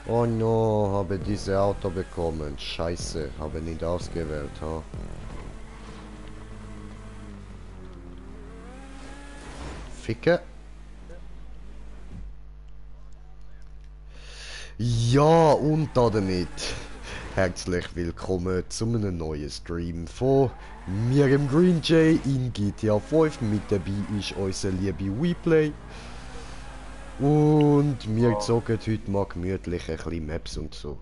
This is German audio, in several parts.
Oh no, habe diese Auto bekommen. Scheiße, habe nicht ausgewählt, ha? Ficke. Ja, und damit herzlich willkommen zu einem neuen Stream von mir, im Green Jay, in GTA 5. Mit dabei ist unser liebe WePlay. Und wir zocken heute mal gemütlich ein bisschen Maps und so.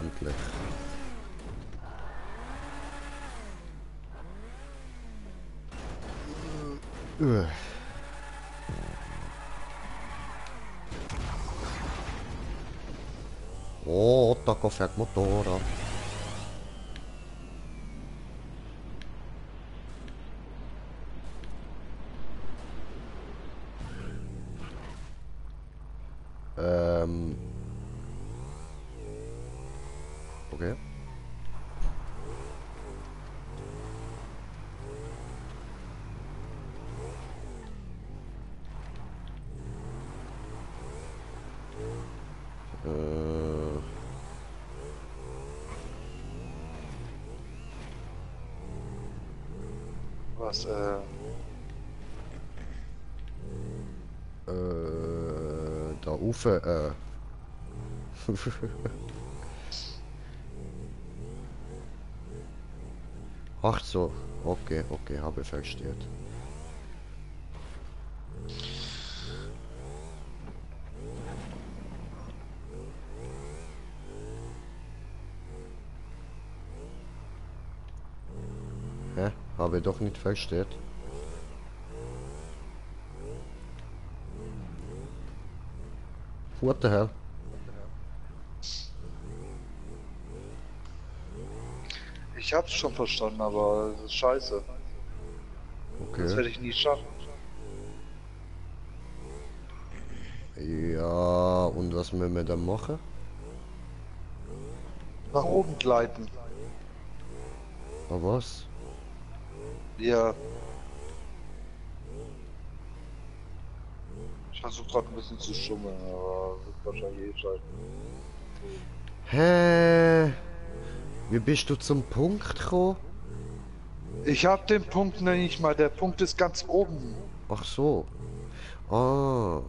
Endlich. Äh. Oh, Taco fährt Motorrad. Ähm. Okay. Äh. Was, Da rauf, Ach so. Okay, okay, habe versteht. Hä? Habe doch nicht versteht. What the hell? ich hab's schon verstanden, aber das ist scheiße. Das Okay. werde ich nie schaffen. Ja, und was müssen wir dann machen? Nach oben gleiten. Ah, was? Ja, ich versuche gerade ein bisschen zu schummeln, aber wird wahrscheinlich eh scheiße. Hä? Wie bist du zum Punkt gekommen? Ich hab den Punkt noch nicht mal, der Punkt ist ganz oben. Ach so. Ah.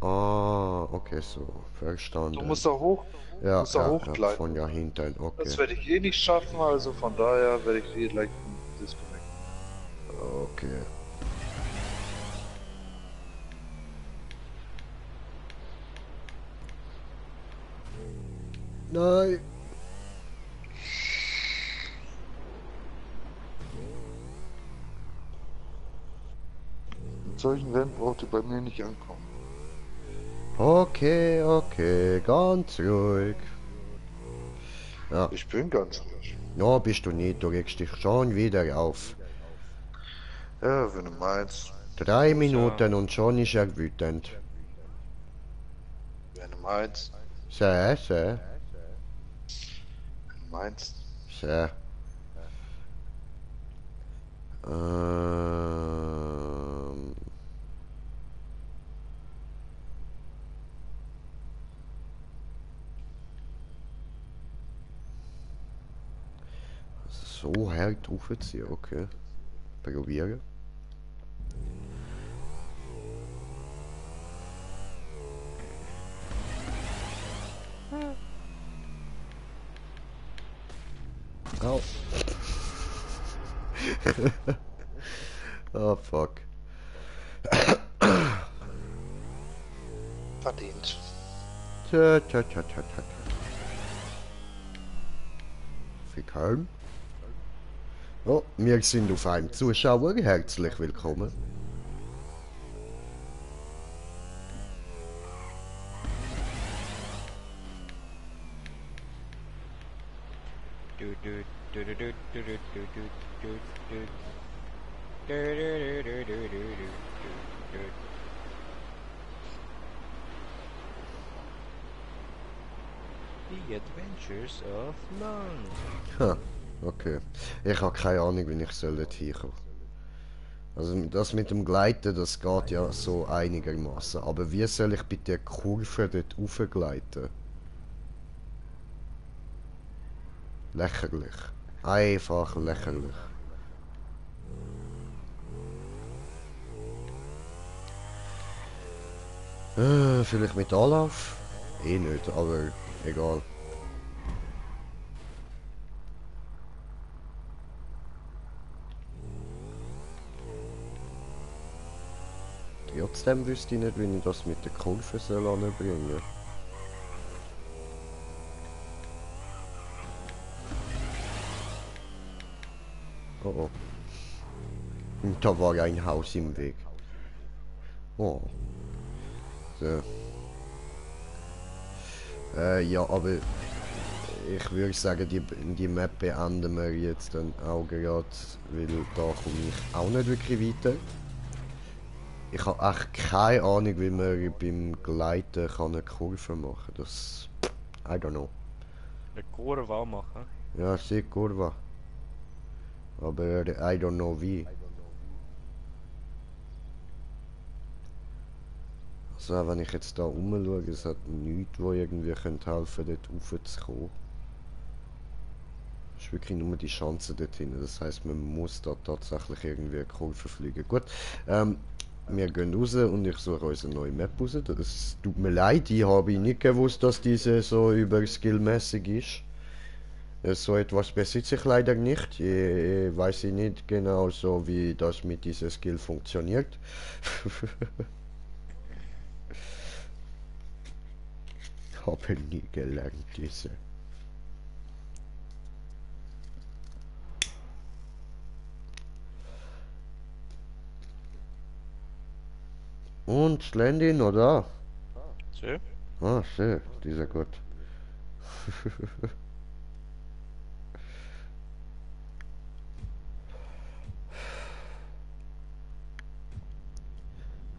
Ah, okay, so. Du Verstanden. musst da hoch, Ja, musst da ja, ja, hochgleiten. von ja hinten, okay. Das werde ich eh nicht schaffen, also von daher werde ich eh gleich disconnecten. Okay. Nein. In solchen Rennen braucht ihr bei mir nicht ankommen. Okay, okay, ganz ruhig. Ja, Ich bin ganz ruhig. no, bist du nicht, du regst dich schon wieder auf. Ja, wenn du meinst. Drei Muss ja. Minuten und schon ist er wütend. Wenn du meinst. Sehr, sehr, Wenn du meinst. sehr. So hart aufziehen, okay. Probieren. Au. Oh, fuck. Verdient. Tja, tja, tja, tja, tja. Willkommen. Oh, wir sind auf einem Zuschauer. Herzlich willkommen. The Adventures of Lon. Huh. Okay. Ich habe keine Ahnung, wie ich soll dort hinkommen. Also das mit dem Gleiten, das geht ja so einigermaßen. Aber wie soll ich bei der Kurve dort raufgleiten? Lächerlich. Einfach lächerlich. Vielleicht mit Anlauf? Eh nicht, aber egal. Trotzdem wüsste ich nicht, wie ich das mit der Kurve soll anbringen. Oh oh. Und da war ein Haus im Weg. Oh. So. Ja, aber ich würde sagen, die Map beenden wir jetzt dann auch gerade, weil da komme ich auch nicht wirklich weiter. Ich habe echt keine Ahnung, wie man beim Gleiten kann eine Kurve machen kann. Das... I don't know. Eine Kurve machen. Ja, sehr Kurve. Aber I don't know wie. Also wenn ich jetzt da rumschaue, es hat nichts, wo irgendwie könnte helfen dort raufzukommen. Es ist wirklich nur die Chance dort hinten. Das heisst, man muss da tatsächlich irgendwie eine Kurve fliegen. Gut, wir gehen raus und ich suche uns eine neue Map raus. Es tut mir leid, ich habe nicht gewusst, dass diese so überskillmäßig ist. So etwas besitze ich leider nicht. Ich weiß nicht genau so, wie das mit dieser Skill funktioniert. Habe nie gelernt, diese. Und Landing, oder? So. Ah, schön, dieser gut.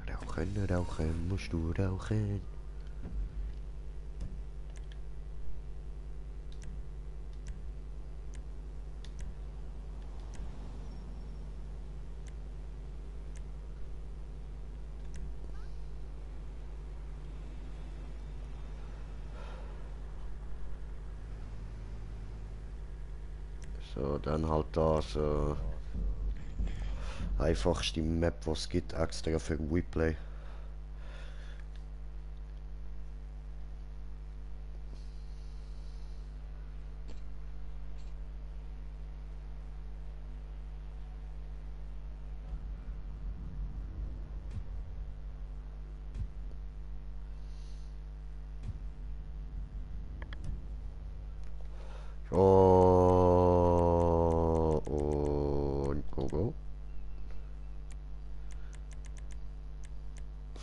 Rauchen, rauchen, musst du rauchen. So, dann halt das einfachste Map, was es gibt, extra für Replay. Oh, und go.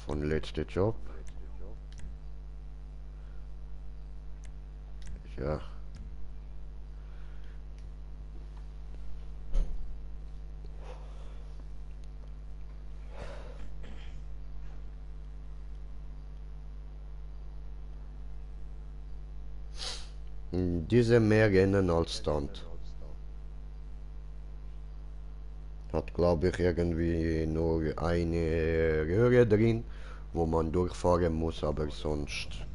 Von letzter Job. Ja. Diese mehr rennen als Stunt. Hat glaube ich irgendwie nur eine Röhre drin, wo man durchfahren muss, aber sonst...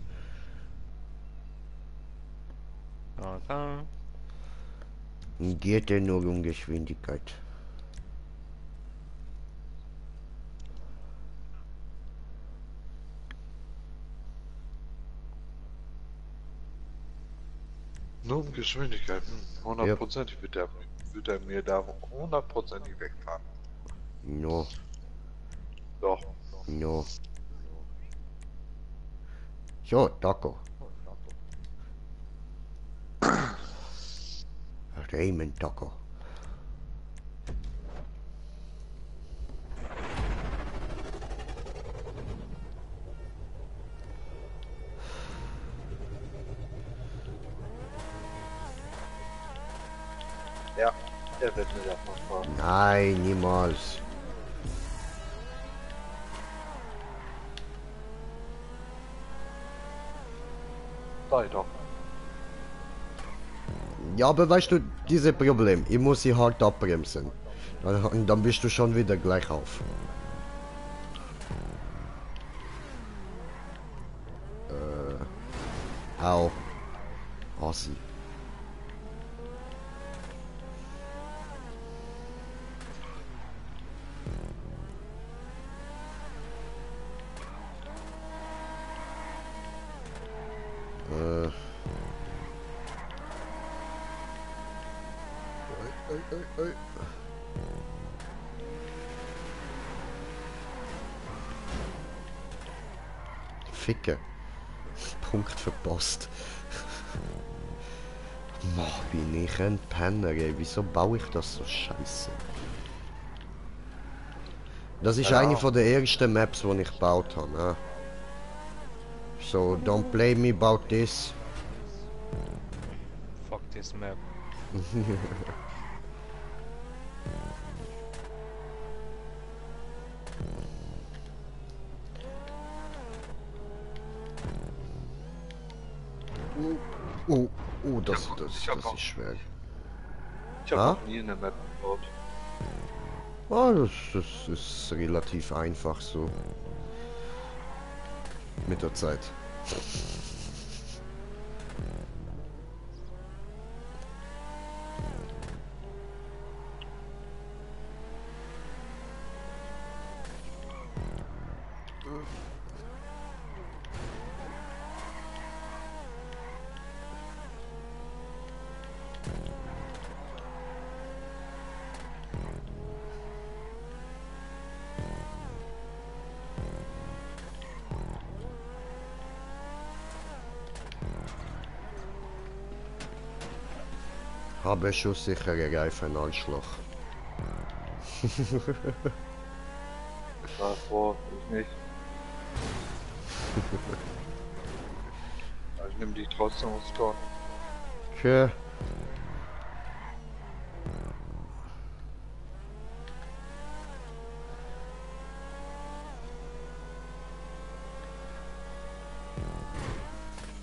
Da. Geht er nur um Geschwindigkeit. Nur um Geschwindigkeit. 100%ig wird er mir da 100%ig wegfahren. No, Doch. no. So, Taco. Raymond Taco. Ja, er wird mir das mal fahren. Nein, niemals. Sei doch. Ja, aber weißt du, dieses Problem, ich muss sie hart abbremsen. Dann bist du schon wieder gleich auf. Au. Assi. Oi. Ficke. Punkt verpasst. Mach, bin ich ein Penner, ey. Wieso baue ich das so scheiße? Das ist eine von der ersten Maps, die ich gebaut habe. Ne? So, don't blame me about this. Fuck this map. Das ist schwer. Ich habe Ah? noch nie eine Map gebaut. Oh, das ist relativ einfach so. Mit der Zeit. Habe schusssichere Reifen, Arschloch. Davor, ich nicht. Ich nehme die trotzdem aufs Tor. Okay.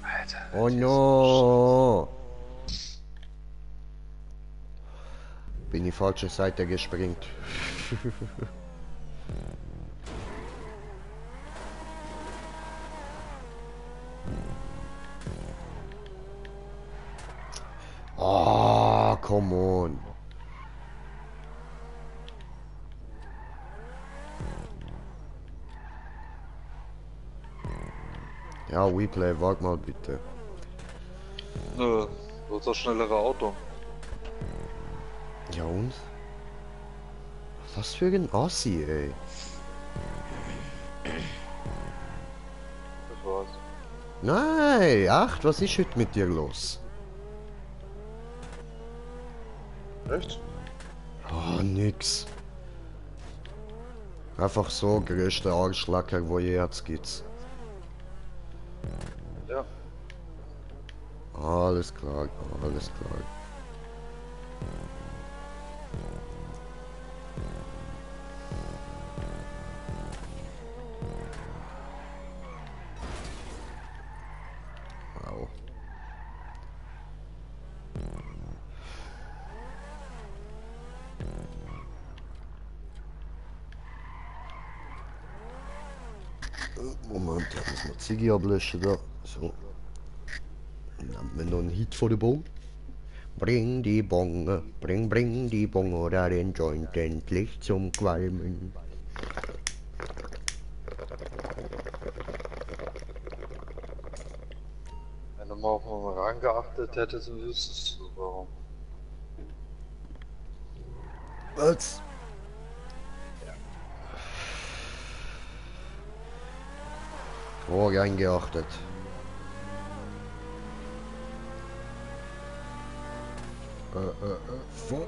Alter. Oh no! Bin die falsche Seite gespringt. Ah, come on. Ja, WePlay, wag mal bitte. Nö, du hast das schnellere Auto. Ja und? Was für ein Assi, ey. Das war's. Nein, ach, was ist heute mit dir los? Echt? Oh, nix. Einfach so, größter Arschlacker, wo je hat's gibt's. Ja. Alles klar, alles klar. Au. Moment, ich muss noch Ziggy ablöschen da. So. Dann haben wir noch einen Hit vor der Bong. Bring die Bonge, bring die Bonge oder den Joint endlich zum Qualmen. Wenn du mal auf den Rang geachtet hättest, dann wüsstest du warum. Was? Oh, reingeachtet. Fuck.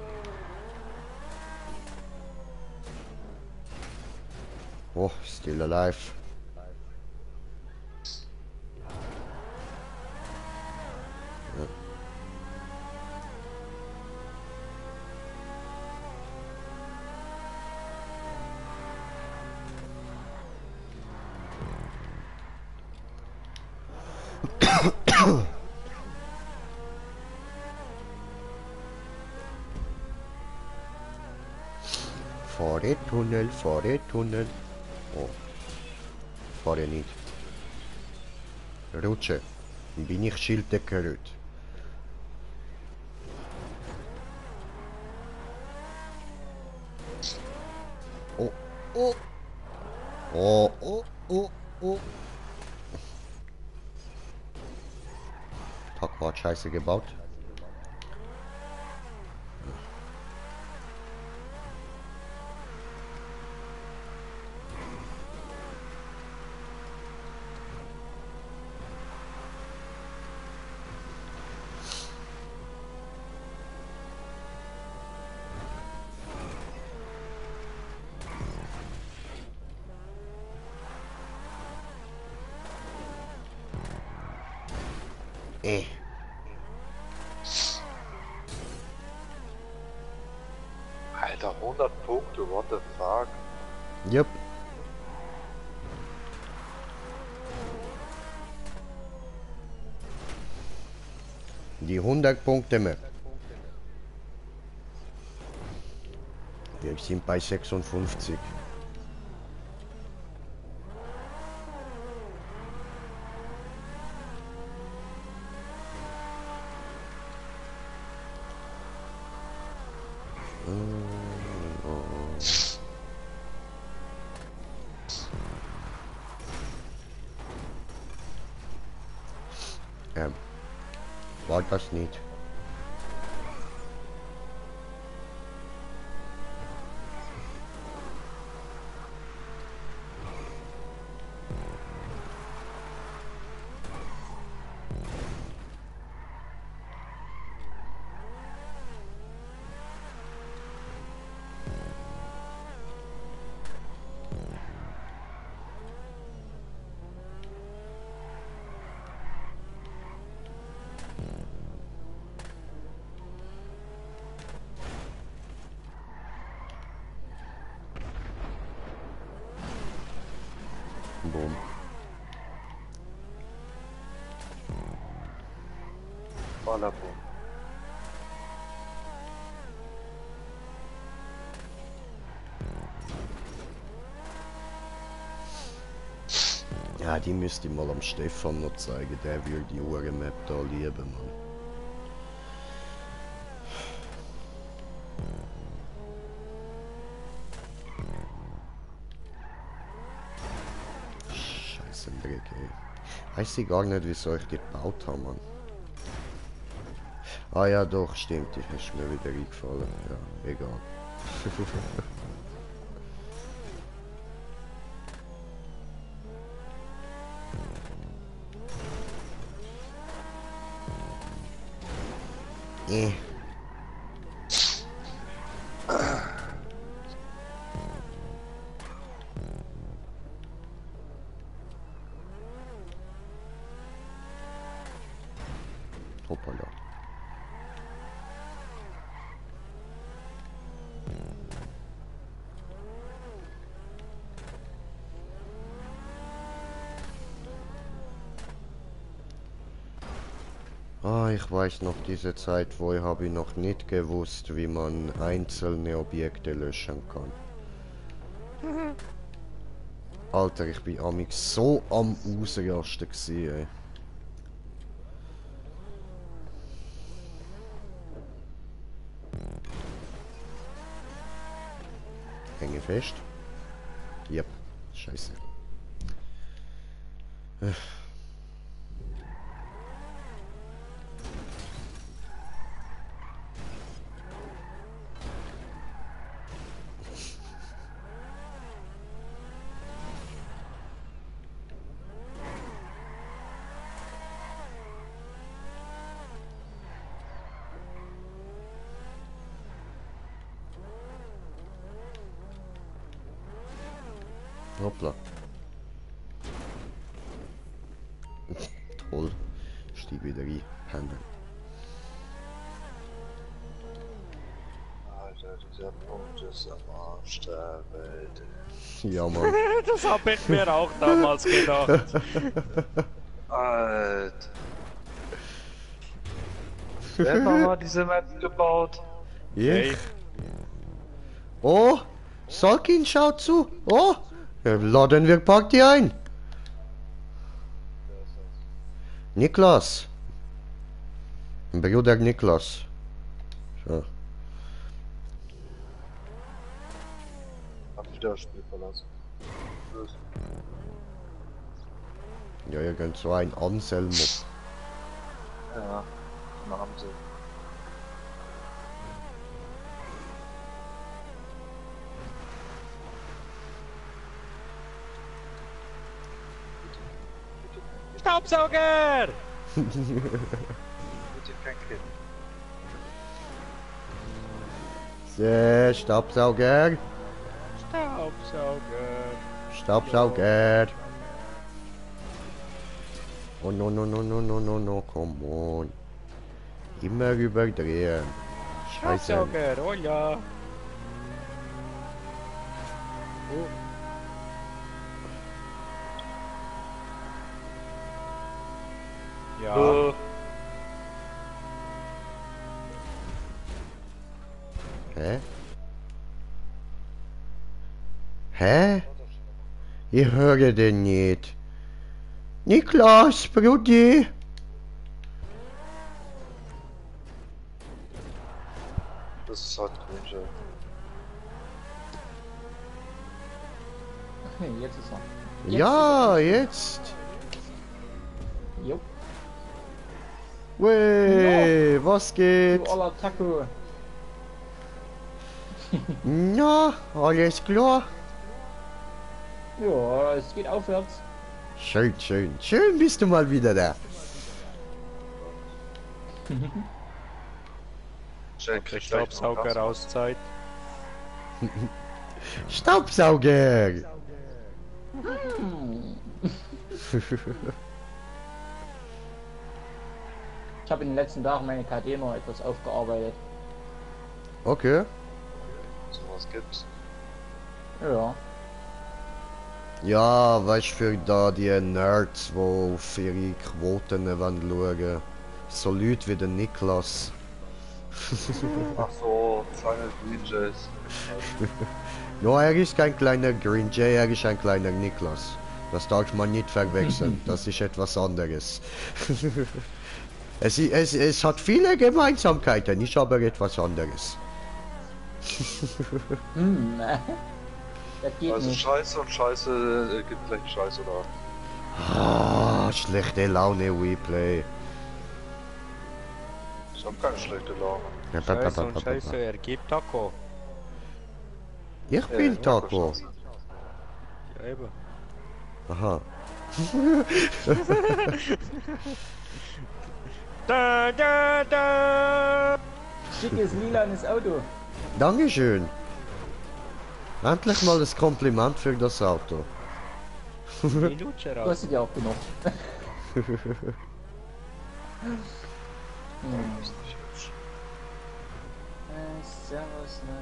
Oh, still alive. Ja. Fahre Tunnel, fahre Tunnel. Oh. Fahre nicht. Rutsche. Bin ich Schilddecker? Oh, oh. Oh, oh, oh, oh. Tag war scheiße gebaut. Alter, 100 Punkte, what the fuck? Yep. Die 100 Punkte mehr. Wir sind bei 56. War das nicht? Boom. Ballerboom. Ja, die müsste ich mal am Stefan noch zeigen. Der will die Uhren-Map da lieben, Mann. Scheiße Dreck, ey. Weiß ich gar nicht, wieso ich die gebaut habe, Mann. Ah ja, doch, stimmt. Die ist mir wieder eingefallen. Ja, egal. Hoppala. Ah, ich weiß noch diese Zeit, wo ich habe noch nicht gewusst, wie man einzelne Objekte löschen kann. Alter, ich bin amix so am Ausrasten gewesen, ey. Hänge fest. Yep. Scheiße. Hoppla. Toll. Stieg wieder rein. Hände. Alter, dieser Punkt ist am Arsch der Welt. Ja, Mann. Das hab ich mir auch damals gedacht. Alter. Wer hat mal diese Map gebaut? Ich? Hey. Oh! Salkin schaut zu. Oh, laden wir Party ein. Niklas. Bruder Niklas. So. Hab wieder das Spiel verlassen. Tschüss. Ja, irgend so ein Anselmo. Ja, na haben sie. Staubsauger! Bitte kein Kind. Staubsauger. Staubsauger. Staubsauger. Oh no no no no no no no, come on. Immer überdrehen. Scheiße. Staubsauger, oh ja. Oh. Ja. Hä? Hä? Ich höre den nicht. Niklas, Brudi. Das ist halt Grünche. Okay, jetzt ist er. Ja, jetzt. Jo, Wey, was geht? du aller Taco. Na, alles klar? Ja, es geht aufwärts. Schön, schön. Schön bist du mal wieder da. Schenk Staubsauger Auszeit. Staubsauger. Ich habe in den letzten Tagen meine KD noch etwas aufgearbeitet. Okay. Sowas gibt's. Ja, Ja, weißt du, für da die Nerds, die auf ihre Quoten schauen. So Leute wie der Niklas. Ach so, kleine Greenjays. No, er ist kein kleiner Green Jay, er ist ein kleiner Niklas. Das darf man nicht verwechseln, das ist etwas anderes. Es hat viele Gemeinsamkeiten, ist aber etwas anderes. das geht Also nicht. Scheiße und Scheiße gibt gleich Scheiße oder? Ah, schlechte Laune Replay. Ich hab keine schlechte Laune. Scheiße und Scheiße ergibt Taco. Ich bin Taco. Ja, eben. Aha. Da, da, da. Schickes lilanes Auto. Dankeschön. Endlich mal das Kompliment für das Auto. Minute raus. Kostet ja auch genug. Ist nicht hübsch. Servus, ne?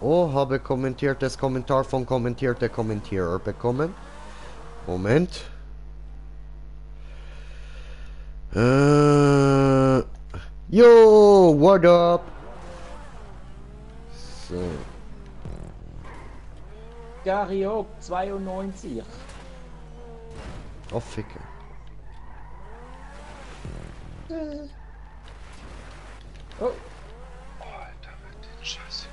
Oh, habe kommentiertes Kommentar von kommentierte Kommentierer bekommen. Moment. Yo, what up? So. Gariok 92. Oh, Ficke. Oh, Alter, mit den Scheiße.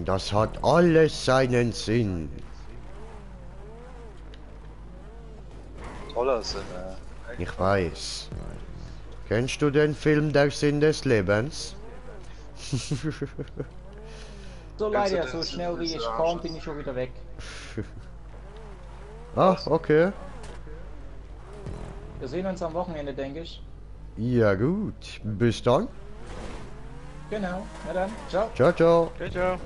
Das hat alles seinen Sinn. Toller Sinn, Ich weiß. Kennst du den Film Der Sinn des Lebens? so Kannst du leider, denn so das schnell wie ich sagen? kam, bin ich schon wieder weg. Ah, okay. Wir sehen uns am Wochenende, denke ich. Ja gut. Bis dann. Genau, na dann, ciao. Ciao, ciao. Ciao, ciao.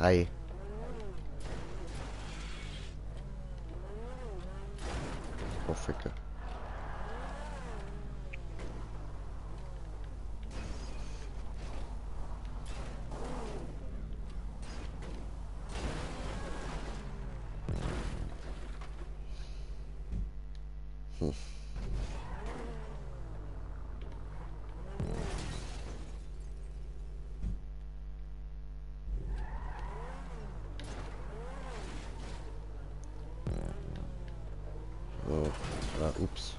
Hi. Oh, Ficke. Oh, ups.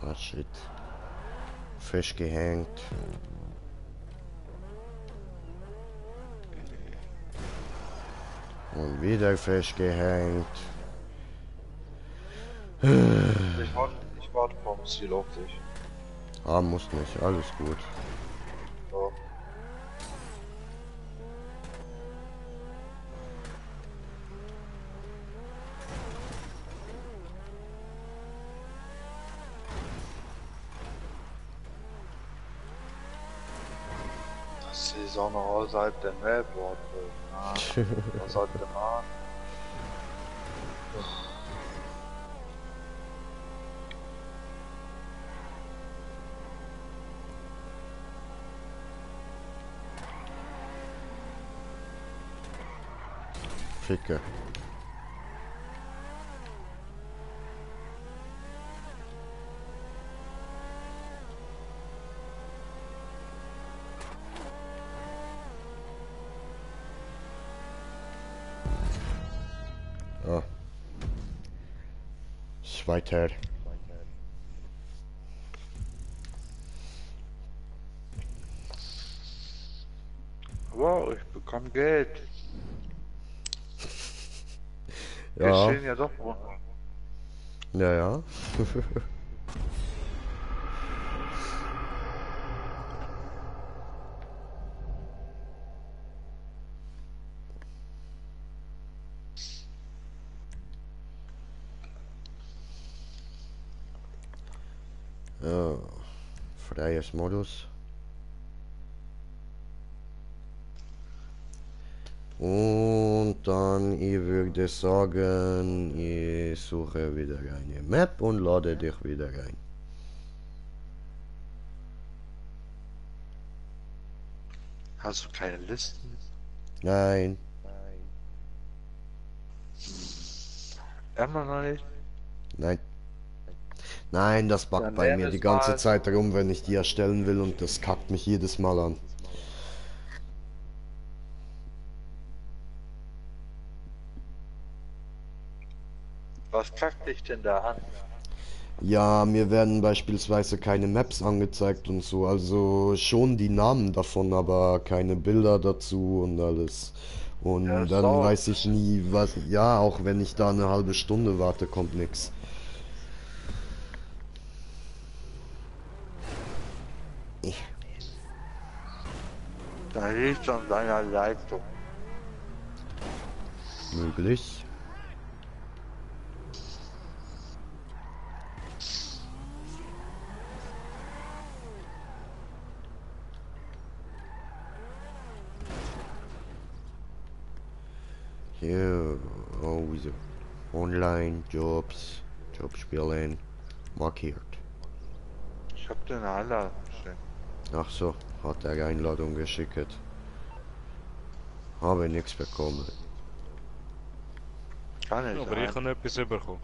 Ah, shit. Fisch gehängt. Und wieder Fisch gehängt. Ich warte vom Ziel auf dich. Ah, muss nicht. Alles gut. Ja. Das ist auch noch außerhalb der Map, was hat der Mann? Ficke. Ah. Weiter. Wow, ich bekomme Geld. Wir Ja, stehen ja doch runter. ja, ja. Ja, freies Modus. Und dann, ich würde sagen, ich suche wieder eine Map und lade dich wieder rein. Hast du keine Listen? Nein, Immer noch nicht? nein. Nein, das backt Dann bei lern mir es die ganze mal. Zeit rum, wenn ich die erstellen will und das kackt mich jedes Mal an. Was kackt dich denn da an? Ja, mir werden beispielsweise keine Maps angezeigt und so, also schon die Namen davon, aber keine Bilder dazu und alles. Ja, Und das dann dauert. weiß ich nie, was, ja, auch wenn ich da eine halbe Stunde warte, kommt nix. Da liegt an seiner Leistung. Möglich. Hier, oh, wieso? Online, Jobs, Jobspielen, markiert. Ich hab dir eine Einladung geschickt. Ach so, hat er Einladung geschickt. Habe nichts bekommen. Kann nicht Aber ich sein. habe etwas bekommen.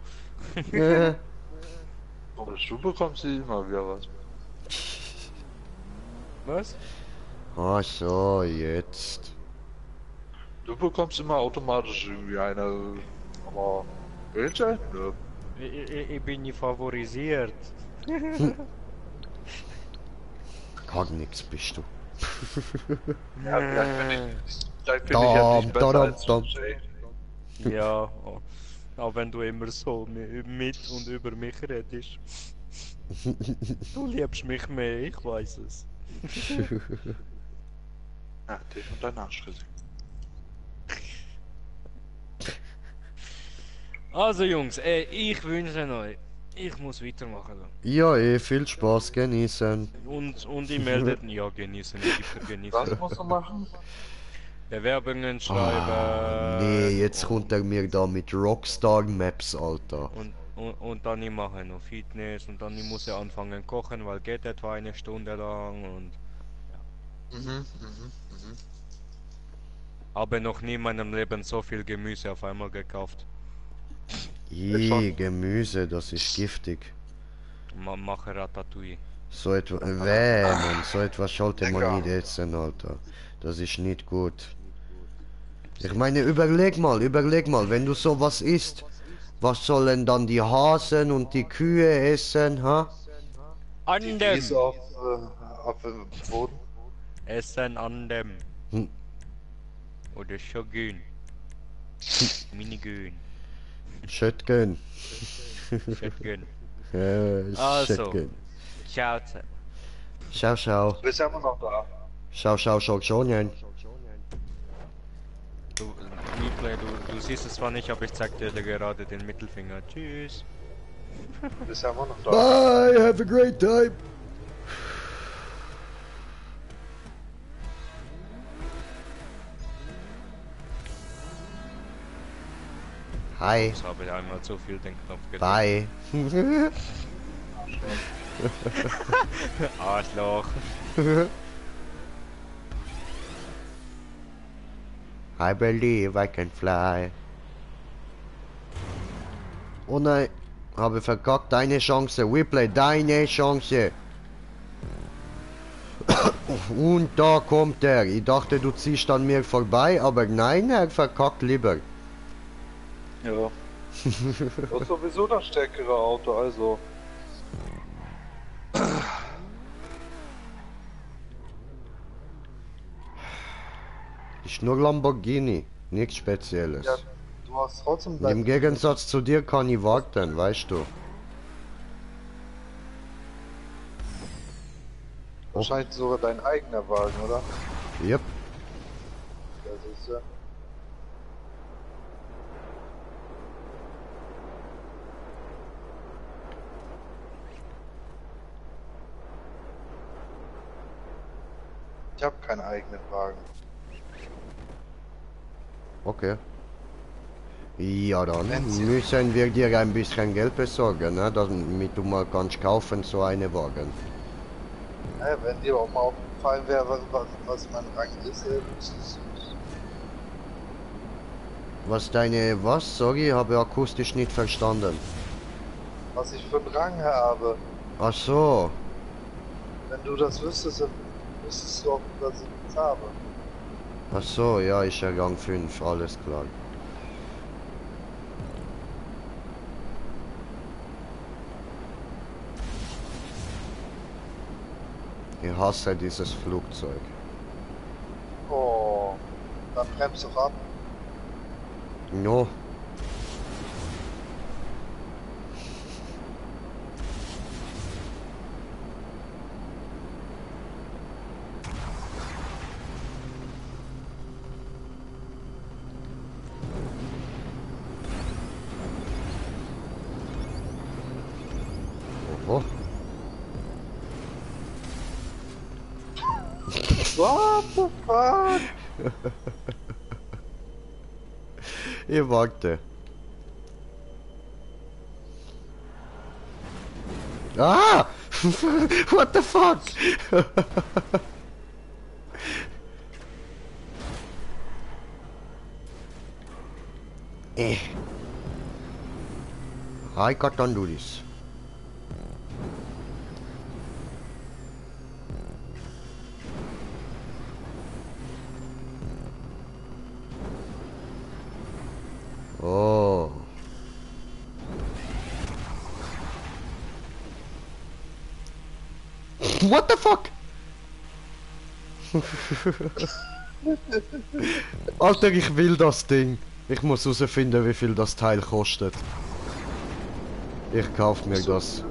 Aber du bekommst immer wieder was. Was? Ach so, jetzt. Du bekommst immer automatisch irgendwie eine, aber welche? Ne? Ich bin nicht favorisiert. Gar nix bist du. Ja, vielleicht bin ich ja nicht besser als du, Jay. Ja, auch wenn du immer so mit und über mich redest. Du liebst mich mehr, ich weiß es. Ja, dich und dein Arsch gesehen. Also Jungs, ich wünsche euch, ich muss weitermachen. Ja, viel Spaß genießen. Und ich melde, ja genießen, ich gebe genießen. Was musst du machen? Bewerbungen schreiben. Ah, nee, jetzt kommt er mir da mit Rockstar Maps, Alter. Und dann ich mache noch Fitness und dann ich muss ja anfangen kochen, weil geht etwa eine Stunde lang und habe noch nie in meinem Leben so viel Gemüse auf einmal gekauft. Gemüse, das ist giftig. Mache Ratatouille. So etwas, man, so etwas sollte man nicht essen, Alter. Das ist nicht gut. Ich meine, überleg mal, wenn du sowas isst, was sollen dann die Hasen und die Kühe essen, ha? An Die dem! ist auf dem Boden. Essen an dem. Hm. Oder Shogun. Minigün. Shotgun. Shotgun. Also. Also. Ciao zusammen. Schau, schau. Du bist ja immer noch da. Schau, schau, schau, schon, ja. Du, Replay, du siehst es zwar nicht, aber ich zeig dir gerade den Mittelfinger. Tschüss. Du bist ja immer noch da. Bye, have a great time. Hi. Jetzt habe ich einmal zu viel den Knopf gedrückt. Bye. Arschloch. I believe I can fly. Oh nein, habe verkackt, deine Chance, Whipley, deine Chance. Und da kommt er. Ich dachte, du ziehst an mir vorbei, aber nein, er verkackt lieber. Ja. Du hast sowieso das stärkere Auto, also. Ist nur Lamborghini, nichts Spezielles. Ja, du hast trotzdem Im Gegensatz zu dir kann ich warten, weißt du. Wahrscheinlich sogar dein eigener Wagen, oder? Yep. Ja, siehst du. Ich habe keinen eigenen Wagen. Okay. Ja, dann müssen wir dir ein bisschen Geld besorgen, ne? Damit du mal kannst kaufen so eine Wagen. Ja, wenn dir auch mal aufgefallen wäre, was mein Rang ist, wüsstest du nicht. Was deine, was? Sorry, habe akustisch nicht verstanden. Was ich für einen Rang habe. Ach so. Wenn du das wüsstest, dann wüsstest du auch, dass ich nichts habe. Ach so, ja, ist ja Gang 5, alles klar. Ich hasse dieses Flugzeug. Oh, dann bremst doch ab. No. Oho. What the fuck? Ihr wagte. Ah! What the fuck? I can't do this. What the fuck? Alter, ich will das Ding. Ich muss herausfinden, wie viel das Teil kostet. Ich kauf mir das.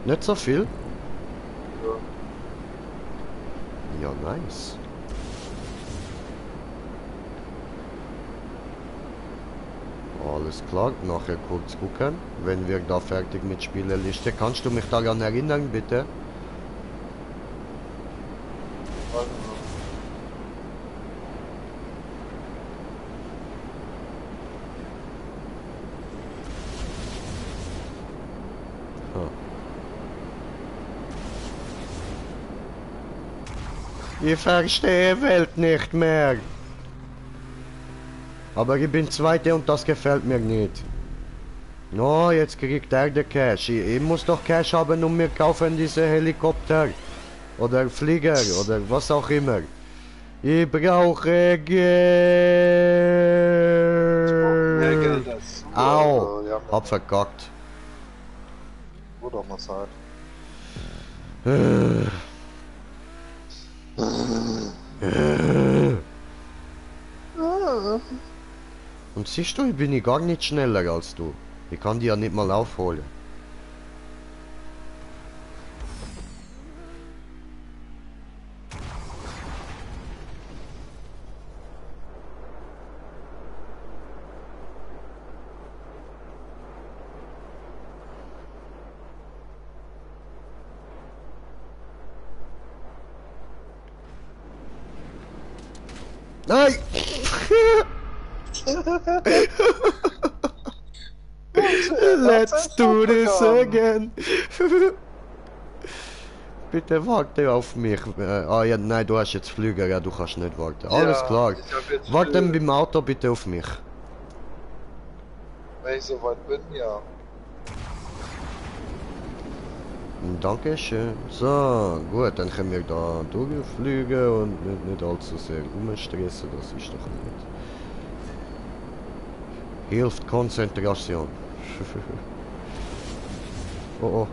Nicht so viel? Ja, nice. Alles klar, nachher kurz gucken, wenn wir da fertig mit Spieleliste. Kannst du mich daran erinnern, bitte? Ich verstehe Welt nicht mehr. Aber ich bin Zweite und das gefällt mir nicht. No, jetzt kriegt er den Cash. Ich muss doch Cash haben und wir kaufen diese Helikopter. Oder Flieger oder was auch immer. Ich brauche Geld. Au, ja, hab verkackt. Wo doch mal Zeit. Und siehst du, ich bin gar nicht schneller als du. Ich kann die ja nicht mal aufholen. Nein! Let's do this again! Bitte warte auf mich. Ja, nein, du hast jetzt Flüger, ja, du kannst nicht warten. Alles klar. Warte beim Auto bitte auf mich. Wenn ich so weit bin, ja. Dankeschön. So, gut, dann können wir da durchfliegen und nicht allzu sehr umstressen, das ist doch gut. Hilft Konzentration. Oh oh.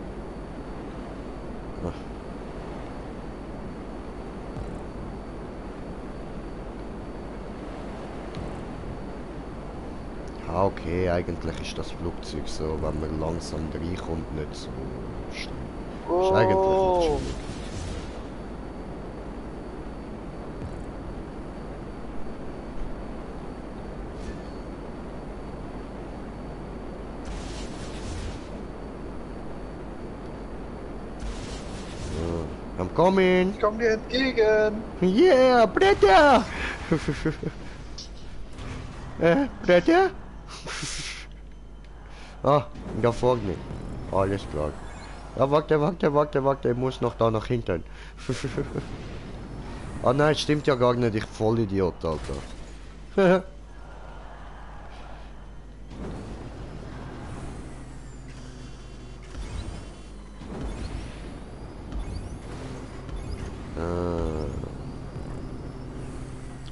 Ah, okay, eigentlich ist das Flugzeug so, wenn man langsam reinkommt, nicht so schlimm. Ist eigentlich nicht schwierig. I'm coming! Ich komm dir entgegen! Yeah, Bretter! Bretter? Ah, da vorne. Alles klar. Ja, warte, ich muss noch da nach hinten. Ah nein, stimmt ja gar nicht, ich Vollidiot, Alter.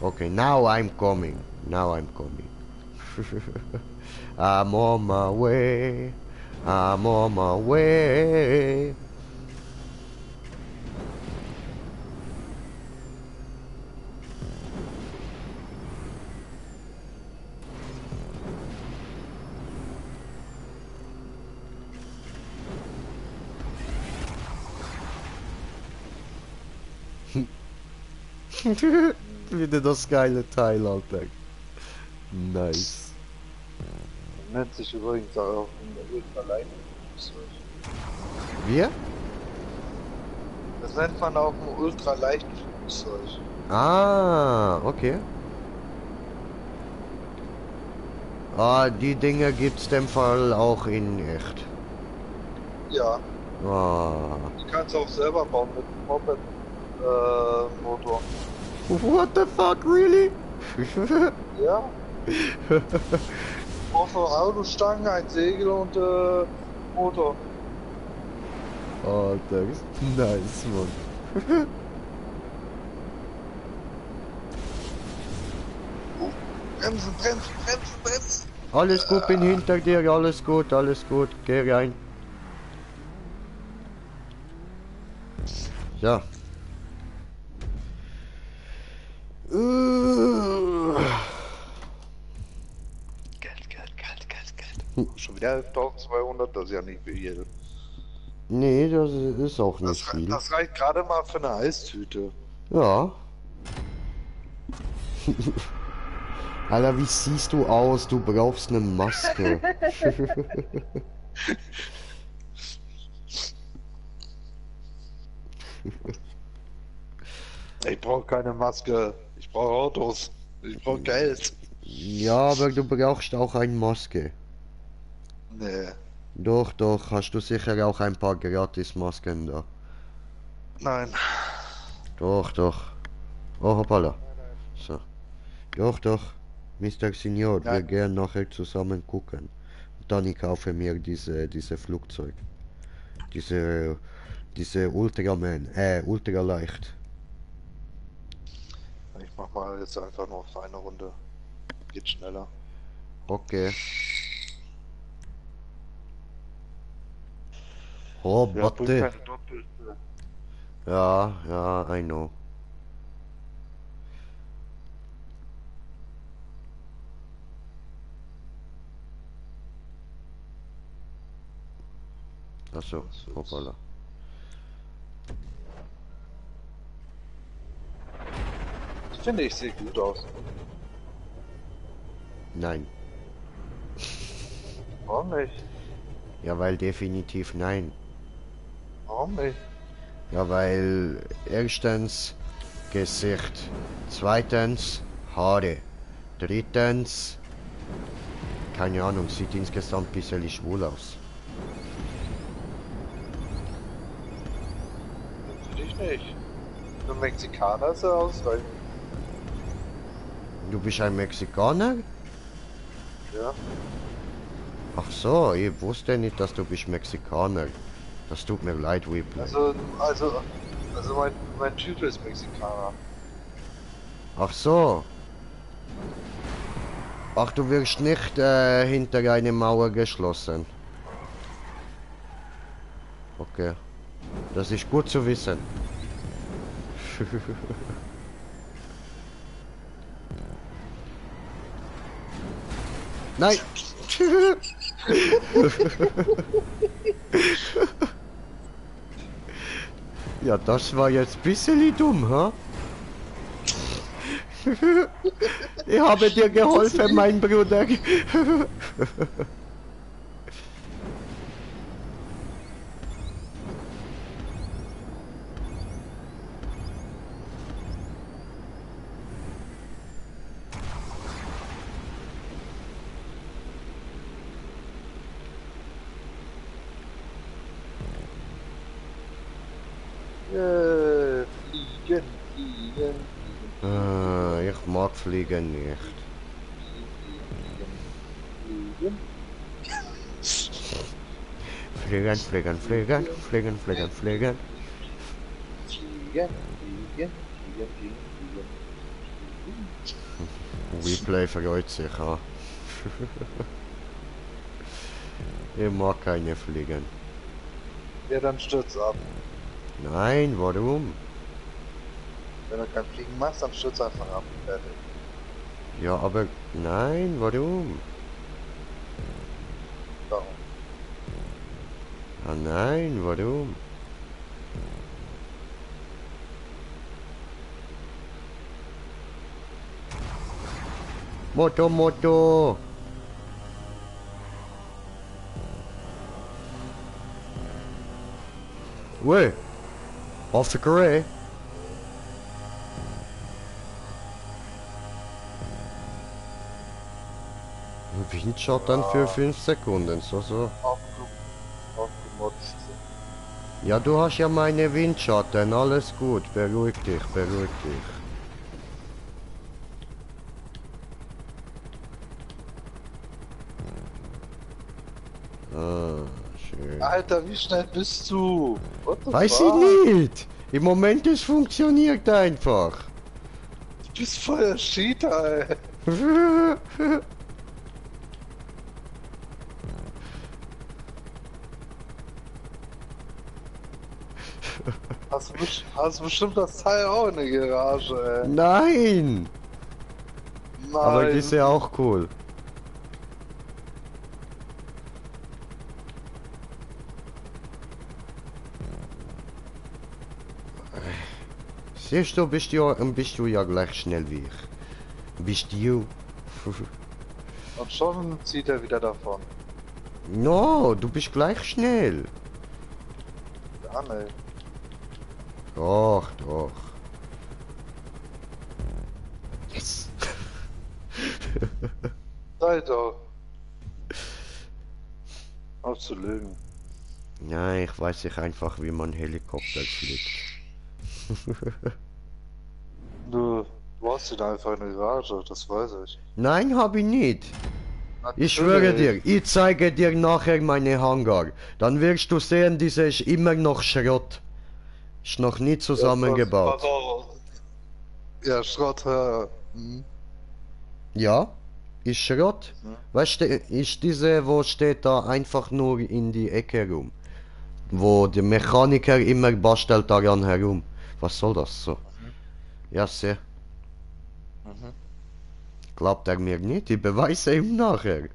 Okay, now I'm coming. I'm on my way. Wieder das geile Teil, Alter. Nice. Nennt sich übrigens auch ein Ultraleicht. Wir? Das nennt man auch ein ultraleichtes Flugzeug. Ah, okay. Ah, die Dinge gibt's dem Fall auch in echt. Ja, Ah. die kannst du auch selber bauen mit einem Moped Motor. What the fuck, really? Ja. Brauchst noch Autostangen, ein Segel und Motor. Alter, nice, Mann. Bremsen. Alles gut, bin hinter dir, alles gut, geh rein. Ja. Geld. Schon wieder 1200, das ist ja nicht viel. Nee, das ist auch nicht viel. Das reicht gerade mal für eine Eistüte. Ja. Alter, wie siehst du aus? Du brauchst eine Maske. Ich brauche keine Maske. Ich brauche Autos. Ich brauche Geld. Ja, aber du brauchst auch eine Maske. Nee. Doch, doch, hast du sicher auch ein paar Gratis-Masken da. Nein. Doch, doch. Oh, hoppala. So. Doch, doch. Mr. Senior, wir Nein. gehen nachher zusammen gucken. Dann ich kaufe mir diese Flugzeug. Diese Ultraman, ultraleicht. Ich mach mal jetzt einfach nur für eine Runde. Geht schneller. Okay. Oh, Ja, bringt Botte. keine Doppelte. Ja, I know. Achso, hoppala. Finde ich, sieht gut aus. Nein. Warum nicht? Ja, weil definitiv nein. Warum nicht? Ja, weil erstens Gesicht, zweitens Haare, drittens keine Ahnung, sieht insgesamt ein bisschen schwul aus. Für dich nicht. Für Mexikaner ist er ausreichend. Du bist ein Mexikaner? Ja. Ach so, ich wusste nicht, dass du bist Mexikaner. Das tut mir leid, Weepley. Also mein Typ ist Mexikaner. Ach so. Ach, du wirst nicht hinter eine Mauer geschlossen. Okay. Das ist gut zu wissen. Nein! Ja, das war jetzt ein bisschen dumm, ha? Ich habe dir geholfen, mein Bruder. Fliegen. Ich mag Fliegen nicht. Fliegen. Fliegen. Replay freut sich, ha? Ich mag keine Fliegen. Ja, dann stürzt ab. Nein, warum? Wenn du kein Fliegen machst, dann stürzt einfach ab. Fertig. Ja, aber nein, warum? Warum? Ah nein, warum? Moto! Ué, aufgeräht. Windschatten für 5 Sekunden, so. Aufgemutzt. Ja, du hast ja meine Windschatten, alles gut, beruhig dich. Ah, schön. Alter, wie schnell bist du? What the Weiß fuck? ich nicht. Im Moment, es funktioniert einfach. Du bist voll der Cheater, ey. Hast bestimmt das Teil auch in der Garage, ey. Nein! Aber die Nein. ist ja auch cool. Siehst du, bist du ja gleich schnell wie ich. Bist du? Und schon zieht er wieder davon. No, du bist gleich schnell. Ja, ne. Doch, doch. Yes. Sei doch. Auf zu lügen. Nein, ich weiß nicht einfach, wie man Helikopter fliegt. Du hast ihn einfach in der Garage, das weiß ich. Nein, hab ich nicht. Ich schwöre dir, ich zeige dir nachher meine Hangar. Dann wirst du sehen, diese ist immer noch Schrott. Ist noch nie zusammengebaut. Ja, Schrott, ja. Hm. Ja, ist Schrott. Mhm. Weißt du, ist diese, wo steht da einfach nur in die Ecke rum. Wo der Mechaniker immer bastelt daran herum. Was soll das so? Ja, sehr. Mhm. Glaubt er mir nicht? Ich beweise ihm nachher.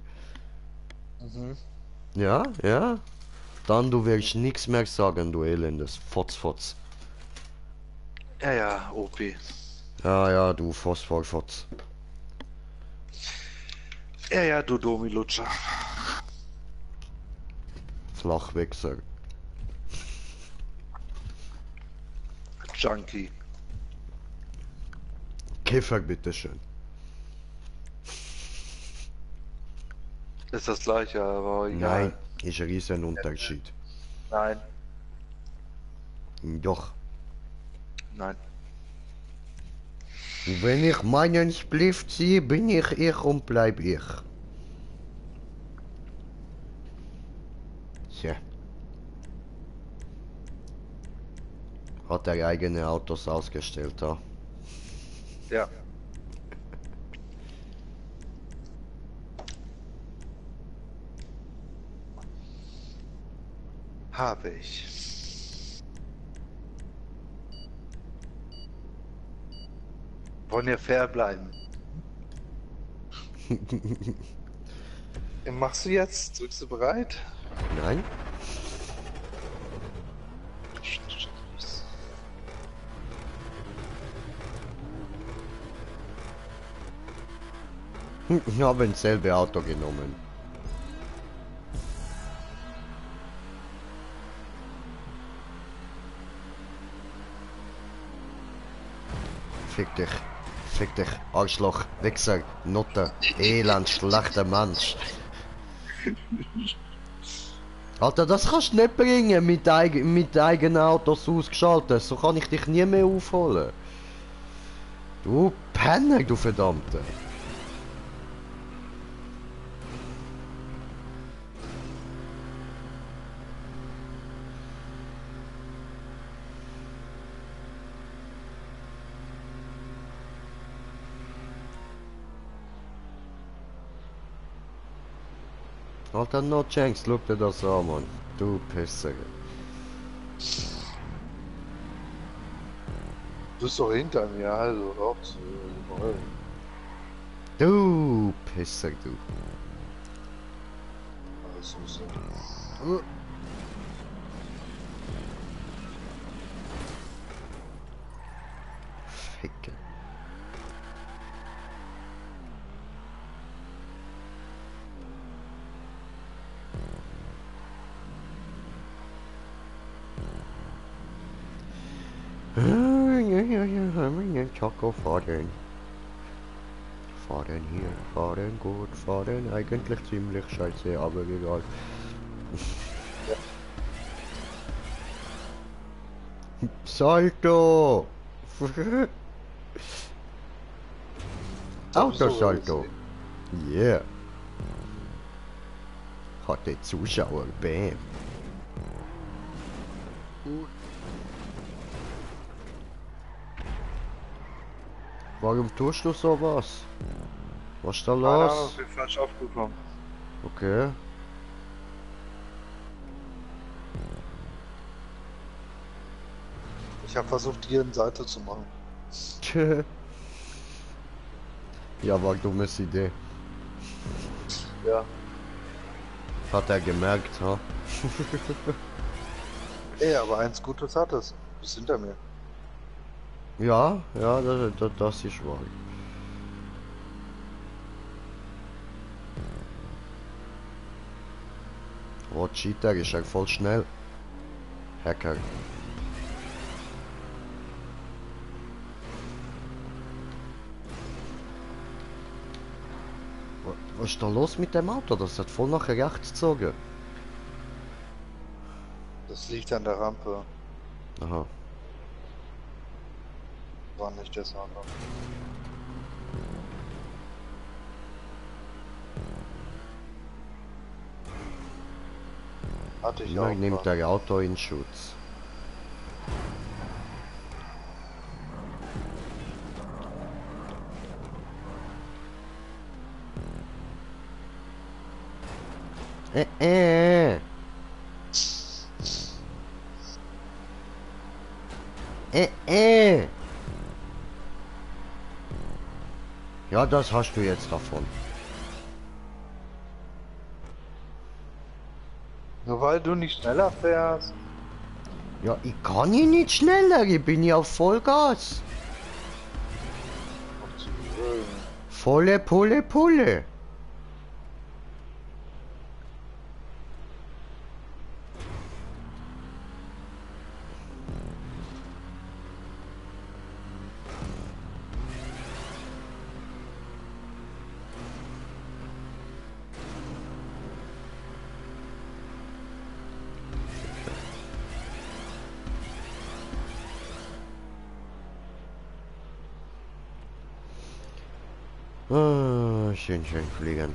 Mhm. Ja, ja. Dann du wirst nichts mehr sagen, du elendes Fotzfotz. Ja, ja, OP. Ja, ja, du Phosphorfotz. Ja, ja, du Domilutscher. Flachwichser. Junkie. Kiffer, bitteschön. Ist das gleiche, aber egal. Nein, ist ein riesen Unterschied. Nein. Doch. Nein. Wenn ich meinen Spliff ziehe, bin ich und bleib ich. Tja. Hat er eigene Autos ausgestellt, da? Ja. Habe ich. Wollen wir fair bleiben? Machst du jetzt? Drückst du bereit? Nein? Ich habe dasselbe Auto genommen. Fick dich, Arschloch, Wichser, Nutter, Elend, schlechter Mensch. Alter, das kannst du nicht bringen mit eigenen Autos ausgeschaltet, so kann ich dich nie mehr aufholen. Du Penner, du Verdammte. Alter, no chance, schau dir das an, Mann. Du Pisser. Du bist doch hinter mir, also hör auf zu heulen. Du Pisser, du. Alles so. Ficke. Ja, Choco fahren. Fahren hier, fahren gut, fahren eigentlich ziemlich scheiße, aber egal. Salto! Autosalto! Yeah! Hatte Zuschauer, bam! Warum tust du sowas? Was ist da Keine Ahnung, los? ich bin falsch aufgekommen. Ich habe versucht, hier eine Seite zu machen. Tschö. Ja, war dummes Idee. Ja. Hat er gemerkt, ha? Ey, aber eins Gutes hat es. Du bist hinter mir. Ja, ja, das ist wahr. Oh, Cheater ist ja voll schnell. Hacker. Was ist da los mit dem Auto? Das hat voll nach rechts gezogen. Das liegt an der Rampe. Aha. War nicht das andere. Hatte ich Ja, auch. nimmt der Auto in Schutz. Äh, äh. Ja, das hast du jetzt davon. Nur weil du nicht schneller fährst. Ja, ich kann hier nicht schneller, ich bin ja auf Vollgas. Ach, zu blöd. Volle Pulle Pulle. Ah, schön, schön fliegen.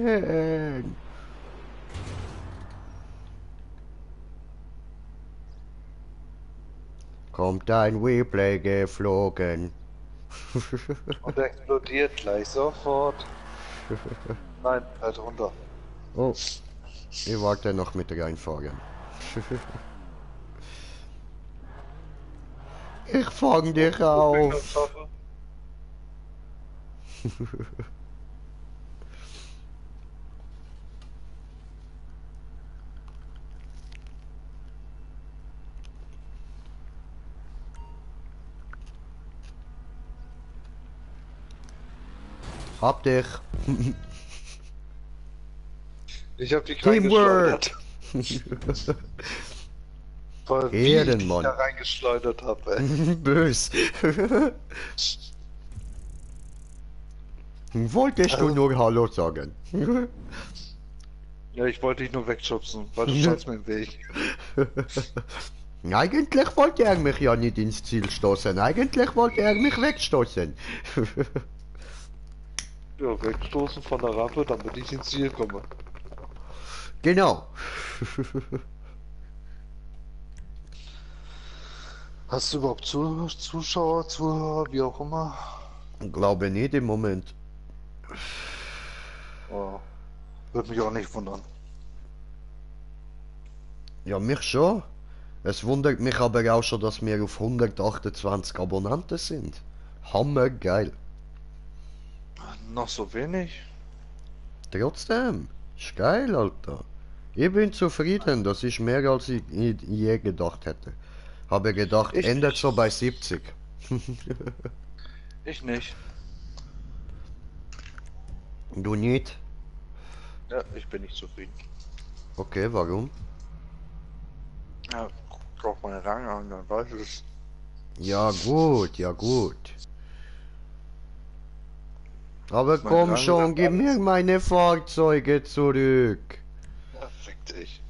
Fliegen! Kommt ein Replay geflogen. Und explodiert gleich sofort. Nein, halt runter. Oh, ich wollte noch mit reinfahren. Ich fang dich auf. Hab dich. Ich hab dich Teamwork. reingeschleudert. Voll wie ich dich Ehrenmann. da reingeschleudert habe, ey. Bös. Wolltest du Also- nur Hallo sagen? Ja, ich wollte dich nur wegschubsen, weil du standst mir im Weg. Eigentlich wollte er mich ja nicht ins Ziel stoßen. Eigentlich wollte er mich wegstoßen. Ja, wegstoßen von der Rampe, damit ich ins Ziel komme. Genau. Hast du überhaupt Zuschauer, Zuhörer, wie auch immer? Glaube nicht im Moment. Oh, würde mich auch nicht wundern. Ja, mich schon. Es wundert mich aber auch schon, dass wir auf 128 Abonnenten sind. Hammergeil. Noch so wenig? Trotzdem. Ist geil, Alter. Ich bin zufrieden. Das ist mehr als ich je gedacht hätte. Habe gedacht, Ich endet nicht. so bei 70. Ich nicht. Du nicht? Ja, ich bin nicht zufrieden. Okay, warum? Ja, guck mal Rang an, dann weiß es. Ja gut, ja gut. Aber Mein komm Rang schon, sagt gib mir alles. meine Fahrzeuge zurück. Ja, fick dich.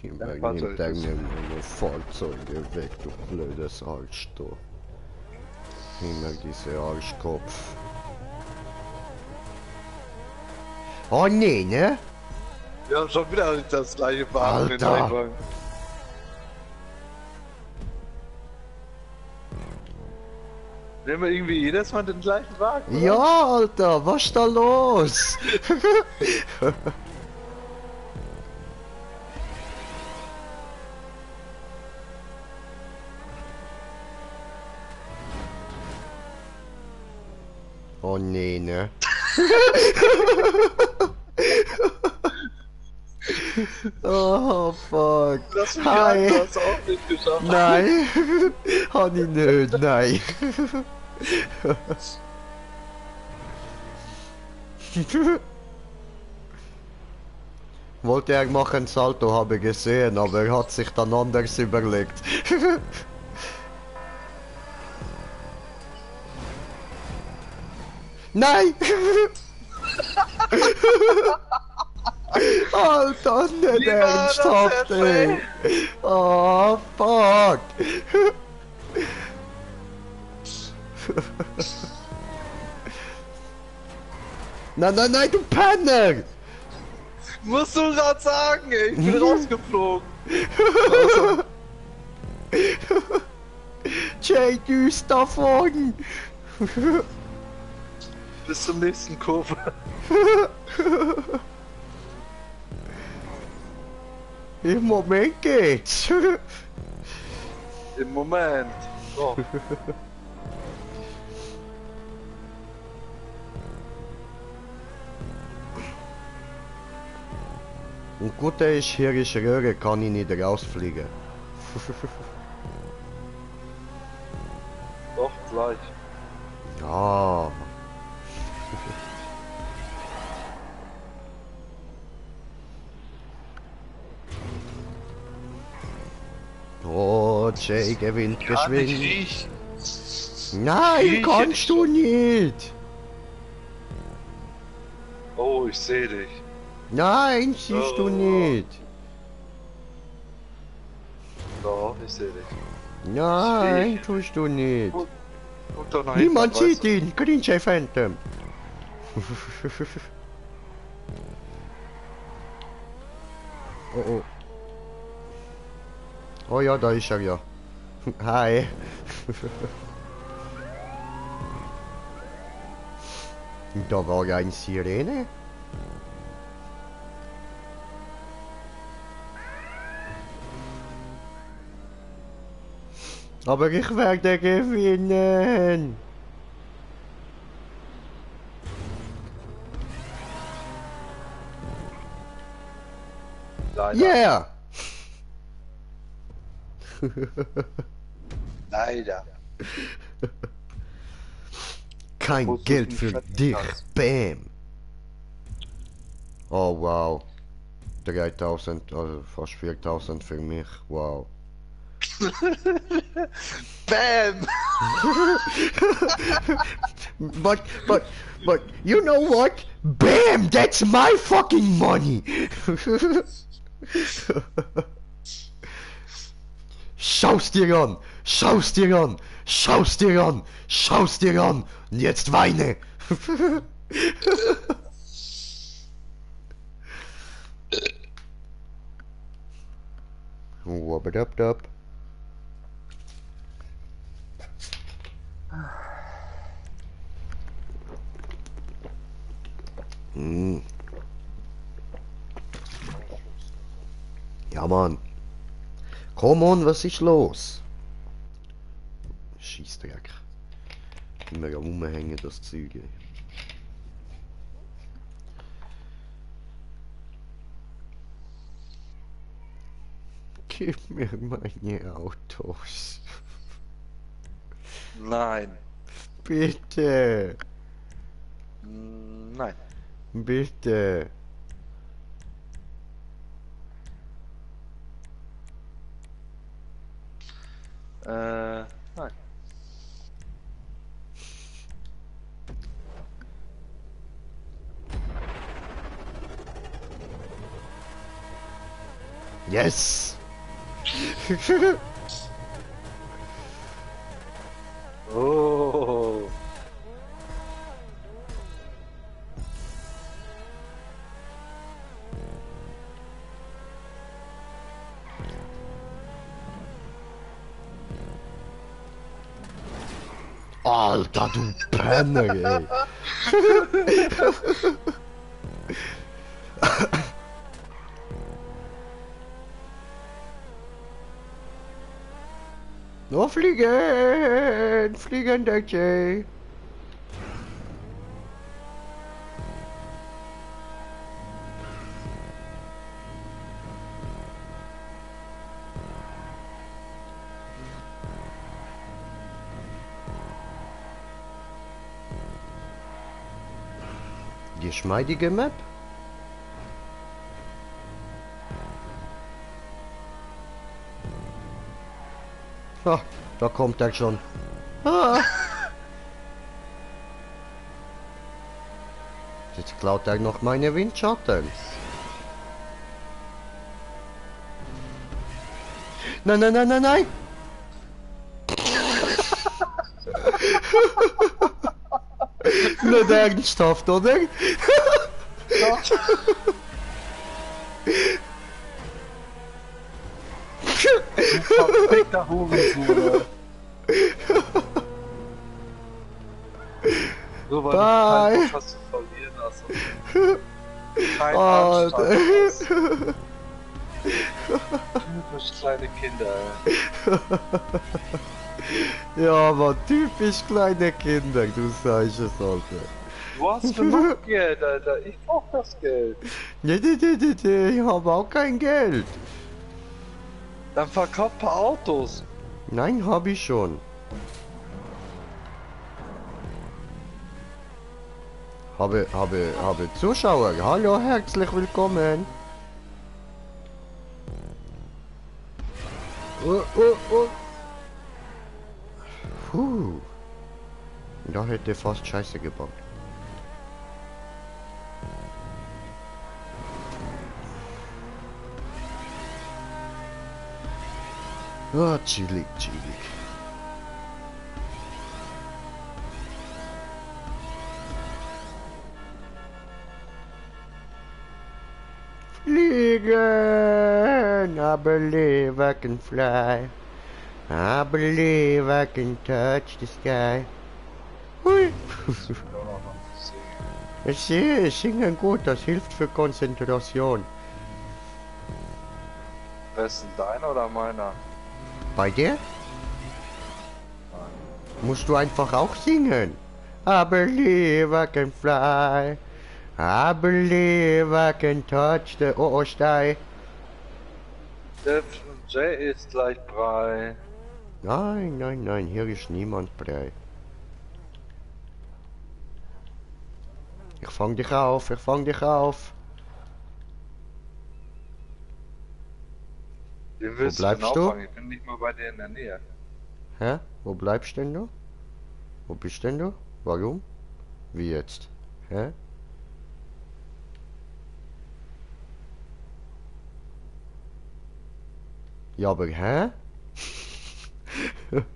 Fahrzeug Nimmt er ist- mir meine Fahrzeuge weg, du blödes Arsch, du. Immer dieser Arschkopf. Oh nee, ne? Wir haben schon wieder das gleiche Wagen in Alter. den Wagen. Nehmen wir irgendwie jedes Mal den gleichen Wagen? Oder? Ja, Alter, was ist da los? Oh nee, ne? Oh fuck. Lass mich Hi. rein, du hast auch nicht geschafft. Nein, hab ich nicht, nein. Wollte er machen Salto, habe gesehen, aber er hat sich dann anders überlegt. Nein! Alter, nicht Wie war das ernsthaft, jetzt, ey! Oh, fuck! Nein, nein, nein, du Penner! Musst du gerade sagen, ey. Ich bin rausgeflogen. Jay, düst davon! Bis zum nächsten Kurve. Im Moment geht's! Im Moment. So. Und gut ist, hier ist Röhre, kann ich nicht rausfliegen. Doch, gleich. Ja. Oh, Jay gewinnt Kann ich geschwind. riechen. Nein, Rieche kannst dich du doch. nicht. Oh, ich sehe dich. Nein, siehst du Oh. nicht. Doch, ich sehe dich. Nein, Ich- tust du nicht. Guck doch nach Niemand hinten, sieht ihn. Green Jay Phantom. Oh oh. Oh ja, da ist er ja. Hi. Da war ja eine Sirene. Aber ich werde gewinnen. Leider. Yeah. Leider. Kein Musst du Geld nicht für schätzen, dich. Schatz. Bam. Oh wow. 3000, also fast 4000 für mich. Wow. Bam! But, you know what? Bam! That's my fucking money! Schau's dir an! Schau's dir an! Schau's dir an! Schau's dir an! Und jetzt weine! Wabadabdab. Hm. Ja, Mann. Komm on, was ist los? Scheissdreck. Immer am rumhängen, das Zeug. Ey. Gib mir meine Autos. Nein. Bitte. Nein. Bitte. Nein. Yes! Oh. Alter, du Penner, ey! Nur fliegen! Fliegen, DJ! Geschmeidige Map? Ah, da kommt er schon. Ah. Jetzt klaut er noch meine Windschatten. Nein, nein, nein, nein, nein! Nicht ernsthaft, oder? Verfickter Hurensohn. So, weil Bye. du keinen Bock hast zu verlieren hast. Kein Anstand hast. Typisch kleine Kinder, ey. Ja, aber typisch kleine Kinder, du sagst es, Alter. Du hast genug Geld, Alter. Ich brauch das Geld. Nee, ich habe auch kein Geld. Dann verkauf ein paar Autos. Nein, habe ich schon. Habe Zuschauer. Hallo, herzlich willkommen. Puh. Da hätte fast Scheiße gebaut. Ah, chillig, chillig. Fliegen! I believe I can fly. I believe I can touch the sky. Hui! Ich sehe, singen gut, das hilft für Konzentration. Wessen, deiner oder meiner? Bei dir? Musst du einfach auch singen. I believe I can fly. I believe I can touch the sky. Der Jay ist gleich Brei. Nein, nein, nein, hier ist niemand frei. Ich fang dich auf, ich fang dich auf. Den willst du bleibst genau du? fangen. Ich bin nicht mal bei dir in der Nähe. Hä? Wo bleibst denn du? Wo bist denn du? Warum? Wie jetzt? Hä? Ja, aber hä?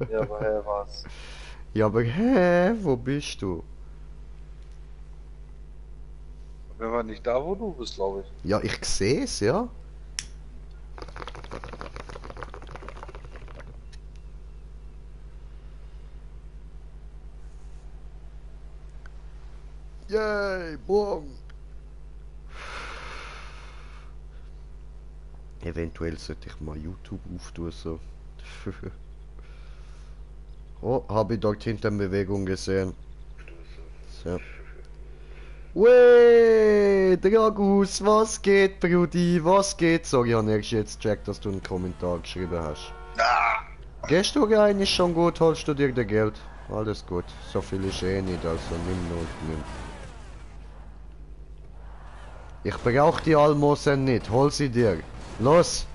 Ja, woher was? Ja, aber hä? Wo bist du? Wir waren nicht da, wo du bist, glaube ich. Ja, ich sehe es, ja. Yay, boom. Eventuell sollte ich mal YouTube auftun, so. Oh, habe ich dort hinten Bewegung gesehen. So. Wey, Dragus, was geht, Brudi? Was geht? Sorry, ich habe erst jetzt gecheckt, dass du einen Kommentar geschrieben hast. Gehst du rein, ist schon gut, holst du dir das Geld. Alles gut, so viel ist eh nicht, also nimm nur, nimm. Ich brauch die Almosen nicht, hol sie dir. Los,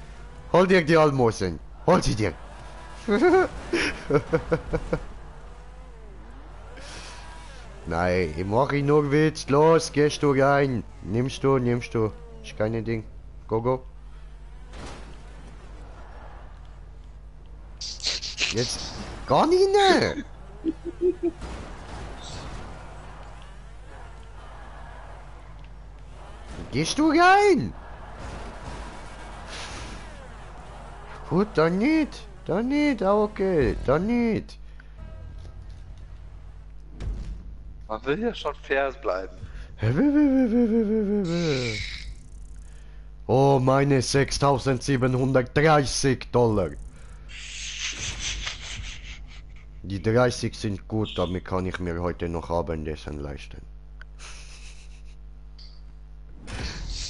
hol dir die Almosen, hol sie dir. Nein, ich mache nur Witz. Los, gehst du rein. Nimmst du. Ist keine Ding. Go, go. Jetzt gar nicht, ne? Gehst du rein? Gut, dann nicht. Dann nicht, okay, dann nicht. Man will ja schon fair bleiben. Oh, meine 6.730 Dollar. Die 30 sind gut, damit kann ich mir heute noch Abendessen leisten.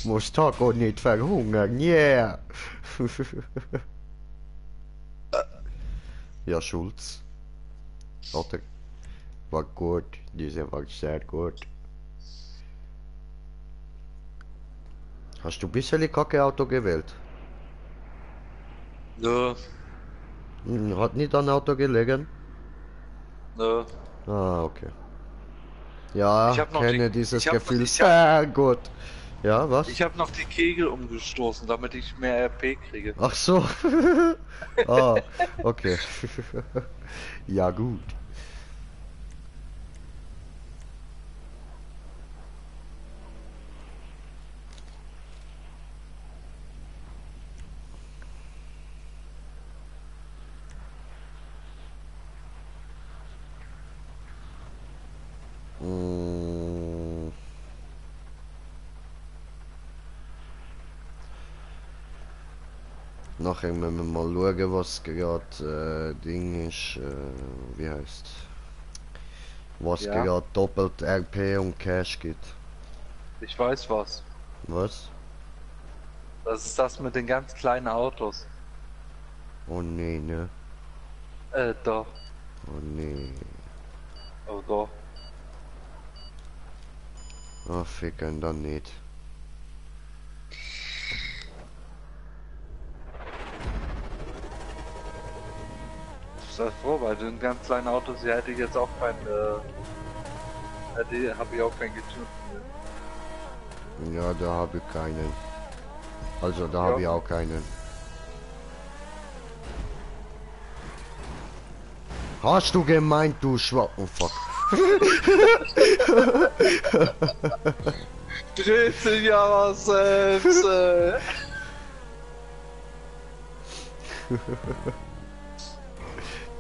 Muss Taco nicht verhungern, yeah! Ja, Schulz. Oder? War gut, diese war sehr gut. Hast du ein bisschen Kacke-Auto gewählt? Nö, Hat nicht an Auto gelegen? nö. Ah, okay. Ja, Ich hab noch kenne die- dieses ich hab- Gefühl ich sehr gut. Ja, was? Ich habe noch die Kegel umgestoßen, damit ich mehr RP kriege. Ach so. Ah, okay. Ja, gut. Mm. Nachher müssen wir mal schauen, was gerade Ding ist. Wie heißt? Was Ja. gerade doppelt RP und Cash gibt. Ich weiß was. Was? Das ist das mit den ganz kleinen Autos. Oh nee, ne? Doch. Oh nee. Oh doch. Ah, ficken dann nicht. Stell dir vor, bei den ganz kleinen Autos hier hätte ich jetzt auch kein, habe ich auch kein getunt. Ja, da habe ich keinen. Also da Ja. habe ich auch keinen. Hast du gemeint, du Schwach... Oh fuck. Dreht sich ja was selbst,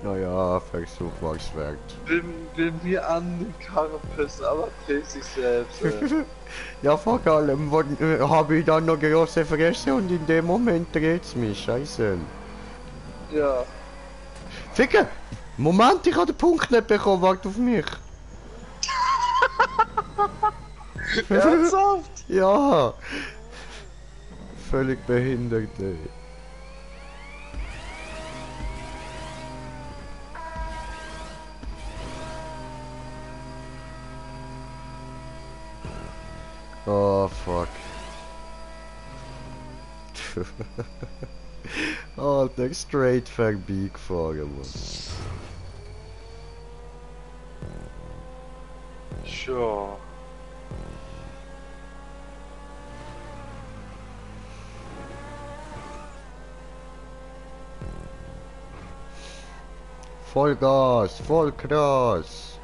Naja, Versuch war's wert. will mir an die Karre pissen, aber dreht sich selbst, Ja, vor allem habe ich dann noch große Fresse und in dem Moment dreht's mich. Scheiße. Ja. Ficke! Moment, ich habe den Punkt nicht bekommen, warte auf mich. Ernsthaft? Ja. Völlig behindert, ey. Oh, fuck. Alter, straight vorbeigefahren, Mann. Sure. Vollgas, Vollkrass.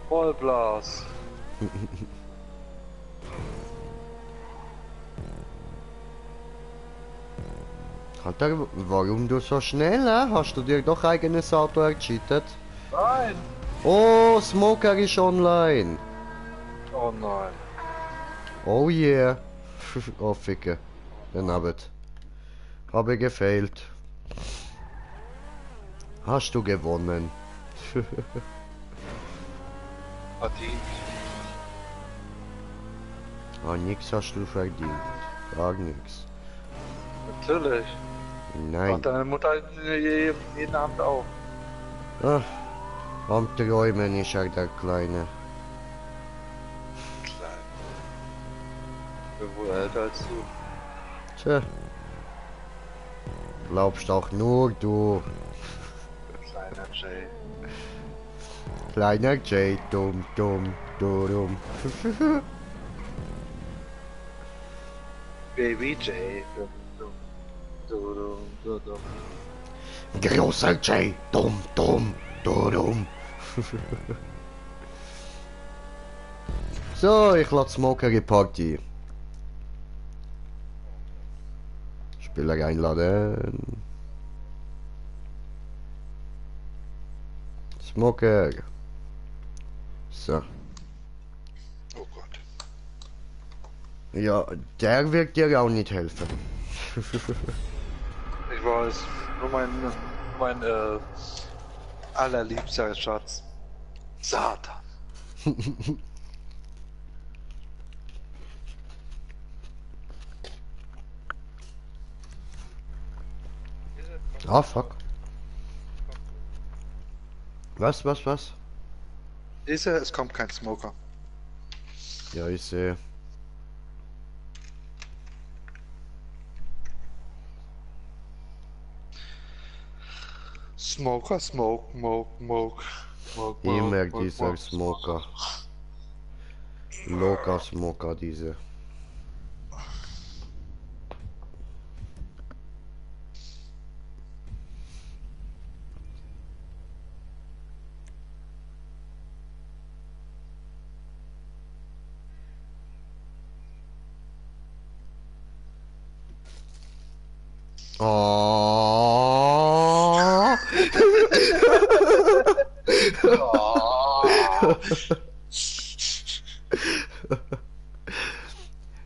Vollblas. Alter, warum du so schnell, Hast du dir doch eigenes Auto ercheatet? Nein! Oh, Smoker ist online. Oh nein. Oh yeah. Oh, Ficke. Den Abend. Habe gefailt. Hast du gewonnen? Verdient. Ah, nix hast du verdient. Gar nix. Natürlich. Nein. Macht deine Mutter jeden Abend auch. Ah, am Träumen ist er der Kleine. Klein. Ich bin wohl älter als du. Tja. Glaubst auch nur du. Kleiner Jay. Kleiner Jay, dumm, dumm, dumm. Baby Jay. Dum, dum, dum, dum, dum. Großer J. Dumm, dumm, dumm. So, ich lasse Smoker die Party. Spieler einladen. Smoker. So. Oh Gott. Ja, der wird dir auch nicht helfen. Ich weiß. Nur mein allerliebster Schatz. Satan. Ah, fuck. Was? Es kommt kein Smoker. Ja, ich sehe. Smoker, smoke. Immer dieser Smoker. Locker Smoker, diese. Oh.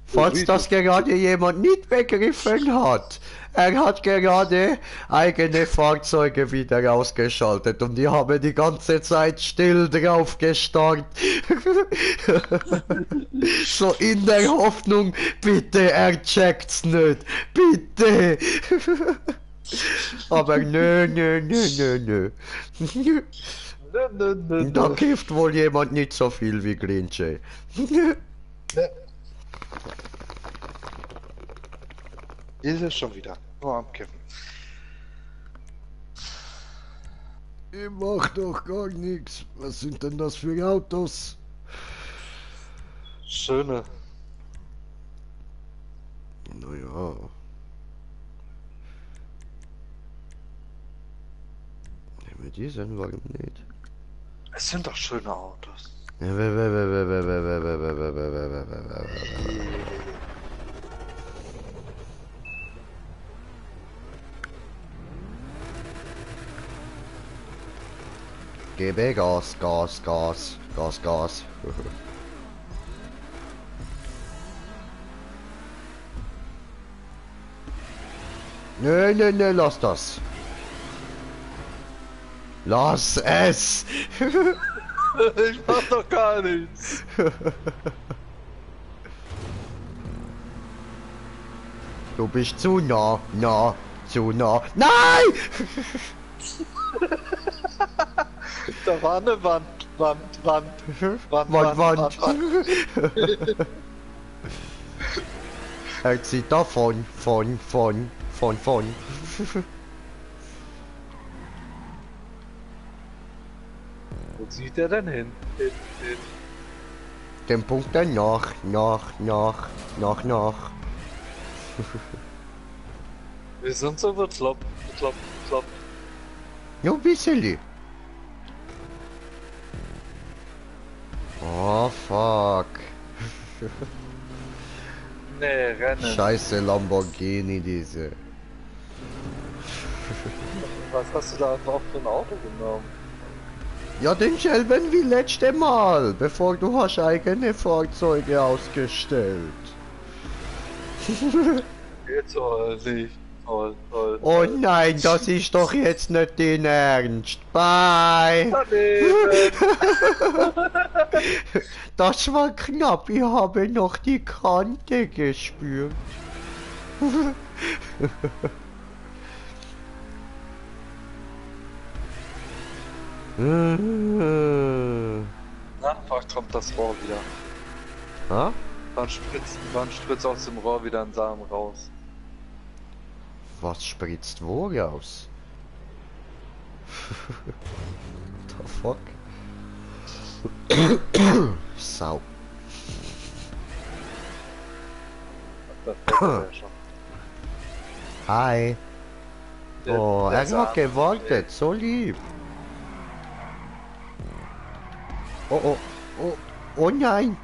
Falls das gerade jemand nicht begriffen hat, er hat gerade eigene Fahrzeuge wieder ausgeschaltet und die haben die ganze Zeit still drauf gestarrt. So in der Hoffnung, bitte, er checkt's nicht, bitte. Aber nö. Da kifft wohl jemand nicht so viel wie Green Jay. Ist es schon wieder. Nur am Kiffen. Ich mach doch gar nichts. Was sind denn das für Autos? Schöne. Naja. Nehmen wir diesen, warum nicht? Es sind doch schöne Autos. Gebe Gas. Nö, lass das. Lass es! Ich mach doch gar nichts. Du bist zu nah. Nein! Da war eine Wand. Wand. Er zieht davon. Von. Wo zieht er denn hin? Den Punkt danach. Nach. Wir sind so bekloppt. Nur ein bisschen. Oh, fuck. Nee, rennen. Scheiße Lamborghini, diese. Was hast du da drauf für ein Auto genommen? Ja, denselben wie letzte Mal, bevor du hast eigene Fahrzeuge ausgestellt. Jetzt aber nicht. Toll. Oh nein, das ist doch jetzt nicht dein Ernst. Bye. Das war knapp, ich habe noch die Kante gespürt. Na, kommt das Rohr wieder. Ha? Wann spritzt aus dem Rohr wieder ein Samen raus? Was spritzt wo raus? The fuck? Sau. Das ist ja schon. Hi. Oh, der er hat gewartet, so lieb. Oh, oh, oh, oh nein.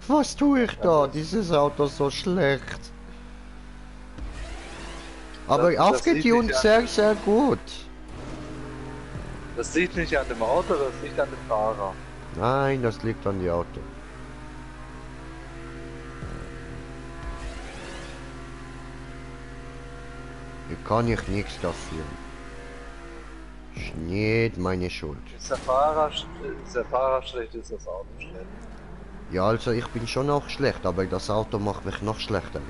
Was tue ich da? Dieses Auto ist so schlecht. Aber Das aufgetunt liegt sehr, sehr gut. Das liegt nicht an dem Auto, das liegt an dem Fahrer. Nein, das liegt an die Auto. Hier kann ich nichts dafür. Ist nicht meine Schuld. Ist der Fahrer schlecht, ist das Auto schlecht. Ja, also ich bin schon auch schlecht, aber das Auto macht mich noch schlechter.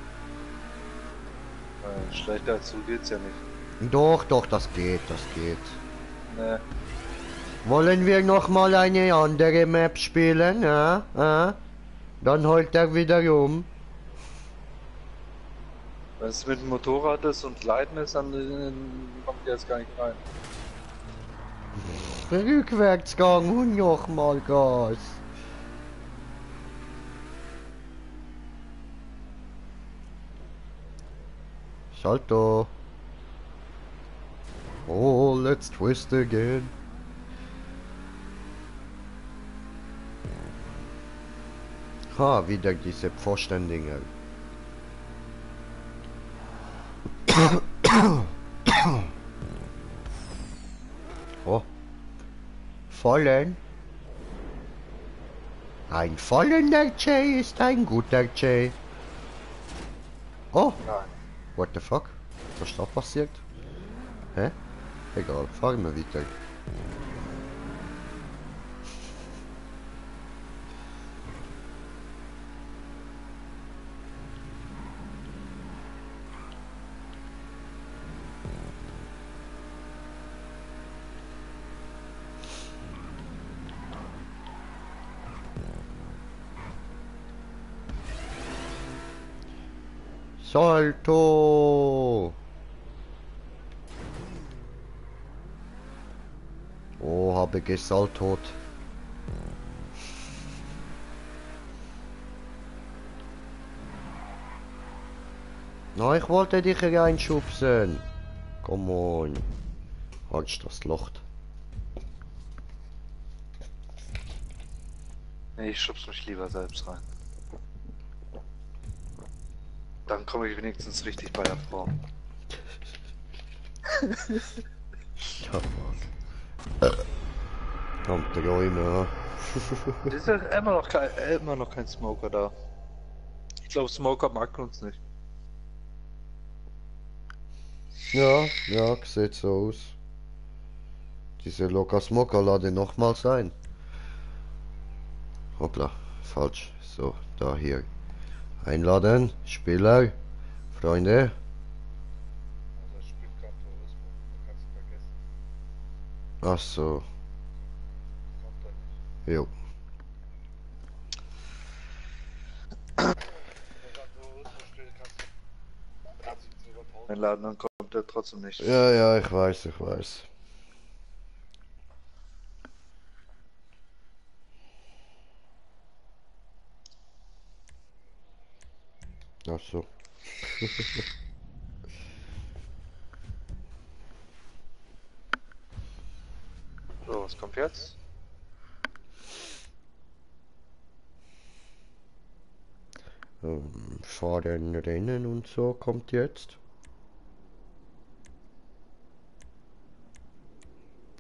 Schlechter dazu geht's ja nicht. Doch, doch, das geht, das geht. Ne, Wollen wir noch mal eine andere Map spielen, ja? Ja? Dann heult er wieder um. wenn es mit dem Motorrad ist und Leiten ist, dann kommt ihr jetzt gar nicht rein. Rückwärtsgang und nochmal Gas. Salto. Oh, let's twist again. Ha, wieder diese Pfostendinger. Oh. Fallen. Ein fallender Jay ist ein guter Jay. Oh, Nein. what the fuck? Was ist da passiert? Hä? Egal, fahren wir weiter. Salto! Oh, habe gesaltot. Na, ich wollte dich reinschubsen. Come on. Halt das Loch. Nee, ich schub's mich lieber selbst rein. Dann komme ich wenigstens richtig bei der Frau. Ja, kommt der Räume, Es ist ja immer noch kein Smoker da. Ich glaube, Smoker mag uns nicht. ja, ja, sieht so aus. Diese Loka Smoker lade nochmals ein. Hoppla, falsch. So, da hier. Einladen, Spieler, Freunde. Also das spielt Gran Turismo, kannst du vergessen. Ach so, Kommt da nicht. jo. Wenn Gran Turismo spielt, kannst du sogar 1000 einladen, dann kommt er trotzdem nicht. Ja, ja, ich weiß, ich weiß. Ach so. So, was kommt jetzt? Fahren, Rennen und so kommt jetzt.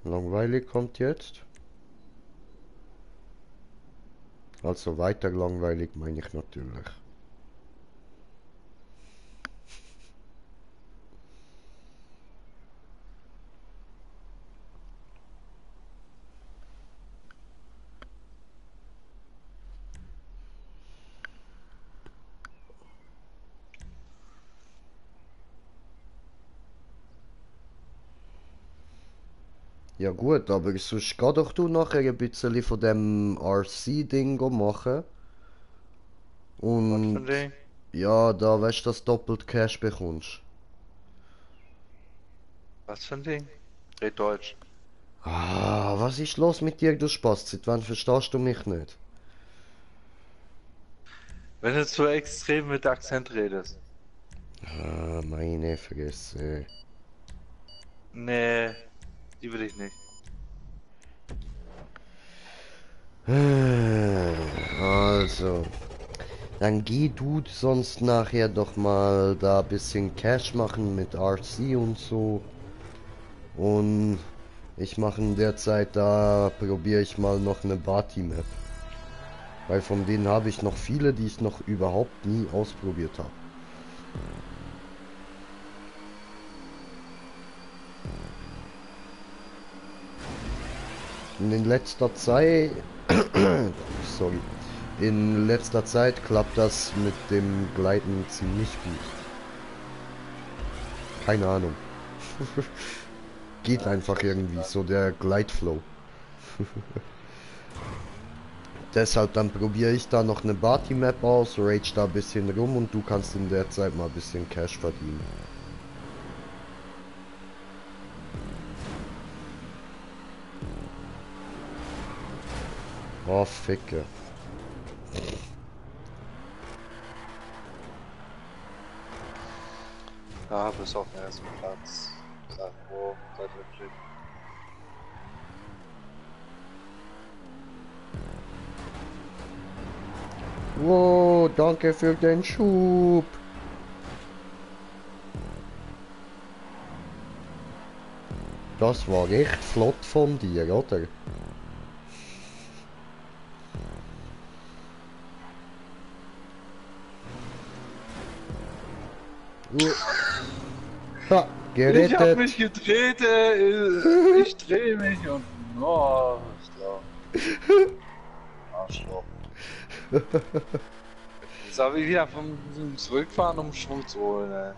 Langweilig kommt jetzt. Also weiter langweilig meine ich natürlich. Ja gut, aber sonst geh doch du nachher ein bisschen von dem RC-Ding machen. Was für ein Und Ding? ja, da weißt du, dass du doppelt Cash bekommst. Was für ein Ding? Red Deutsch. Ah, was ist los mit dir, du Spaß? Seit wann verstehst du mich nicht? Wenn du zu extrem mit Akzent redest. Ah, meine Fresse. Nee, die will ich nicht. Also, dann geh du sonst nachher doch mal da ein bisschen Cash machen mit RC und so. Und ich mache in der Zeit da, probiere ich mal noch eine Party-Map. Weil von denen habe ich noch viele, die ich noch überhaupt nie ausprobiert habe. Und in letzter Zeit, sorry, in letzter Zeit klappt das mit dem Gleiten ziemlich gut. Keine Ahnung. Geht einfach irgendwie so der Gleitflow. Deshalb dann probiere ich da noch eine Party-Map aus, rage da ein bisschen rum und du kannst in der Zeit mal ein bisschen Cash verdienen. Oh, Ficke. Ja, bis auf den ersten Platz. Sag wo, seid ihr Klick. Wow, danke für den Schub. Das war echt flott von dir, oder? Ha, Ich hab gerettet. mich gedreht, ich dreh mich und... Oh, Arschloch. Jetzt habe ich wieder vom Zurückfahren, um Schwung zu holen, ey.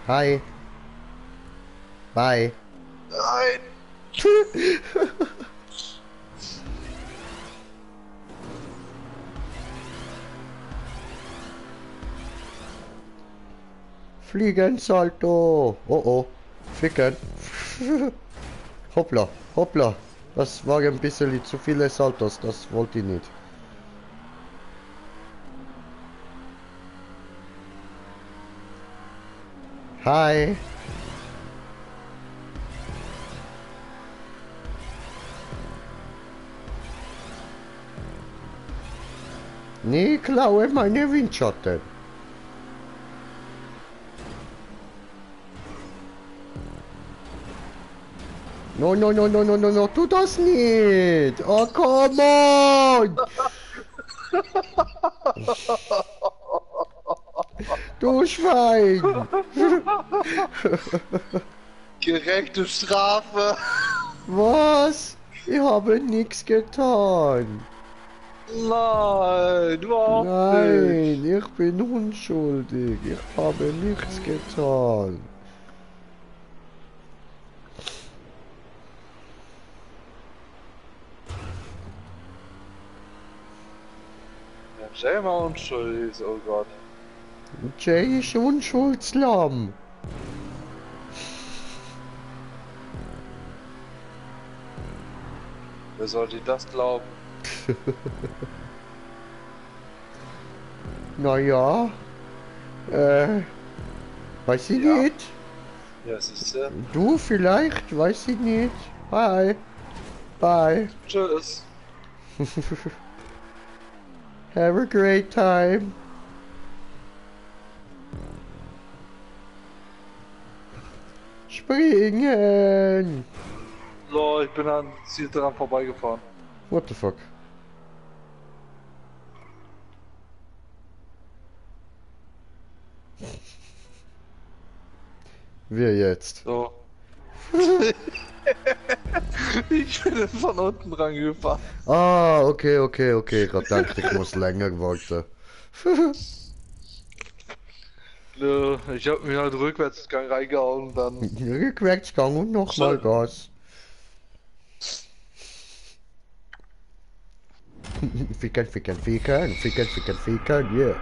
Hi. Bye. Nein! Fliegensalto. Oh oh. Ficken. Hoppla, hoppla. Das war ein bisschen zu viele Saltos, das wollte ich nicht. Hi. Nee, klaue meine Windschatten. No, no, no, no, no, no, no, tu das nicht. Oh, come on. Du Schwein. Gerechte Strafe! Was? Ich habe nichts getan. Nein, überhaupt nicht! Nein, ich bin unschuldig. Ich habe nichts getan. Ja, selber unschuldig ist, oh Gott. Jay ist Unschuldslamm. Wer sollte das glauben? Naja, weiß ich Ja. nicht. Ja, siehste. Du vielleicht, weiß ich nicht. Bye. Bye. Tschüss. Have a great time. Springen. So, ich bin an Ziel dran vorbeigefahren. What the fuck? Wir jetzt. So. Ich bin von unten rangefahren. Ah, okay, okay, okay. Ich hab gedacht, ich muss länger warten. Nö, ich hab mich halt Rückwärtsgang reingehauen und dann. Rückwärtsgang und nochmal Gas. Ficken, ficken, ficken, ficken, ficken, ficken, yeah.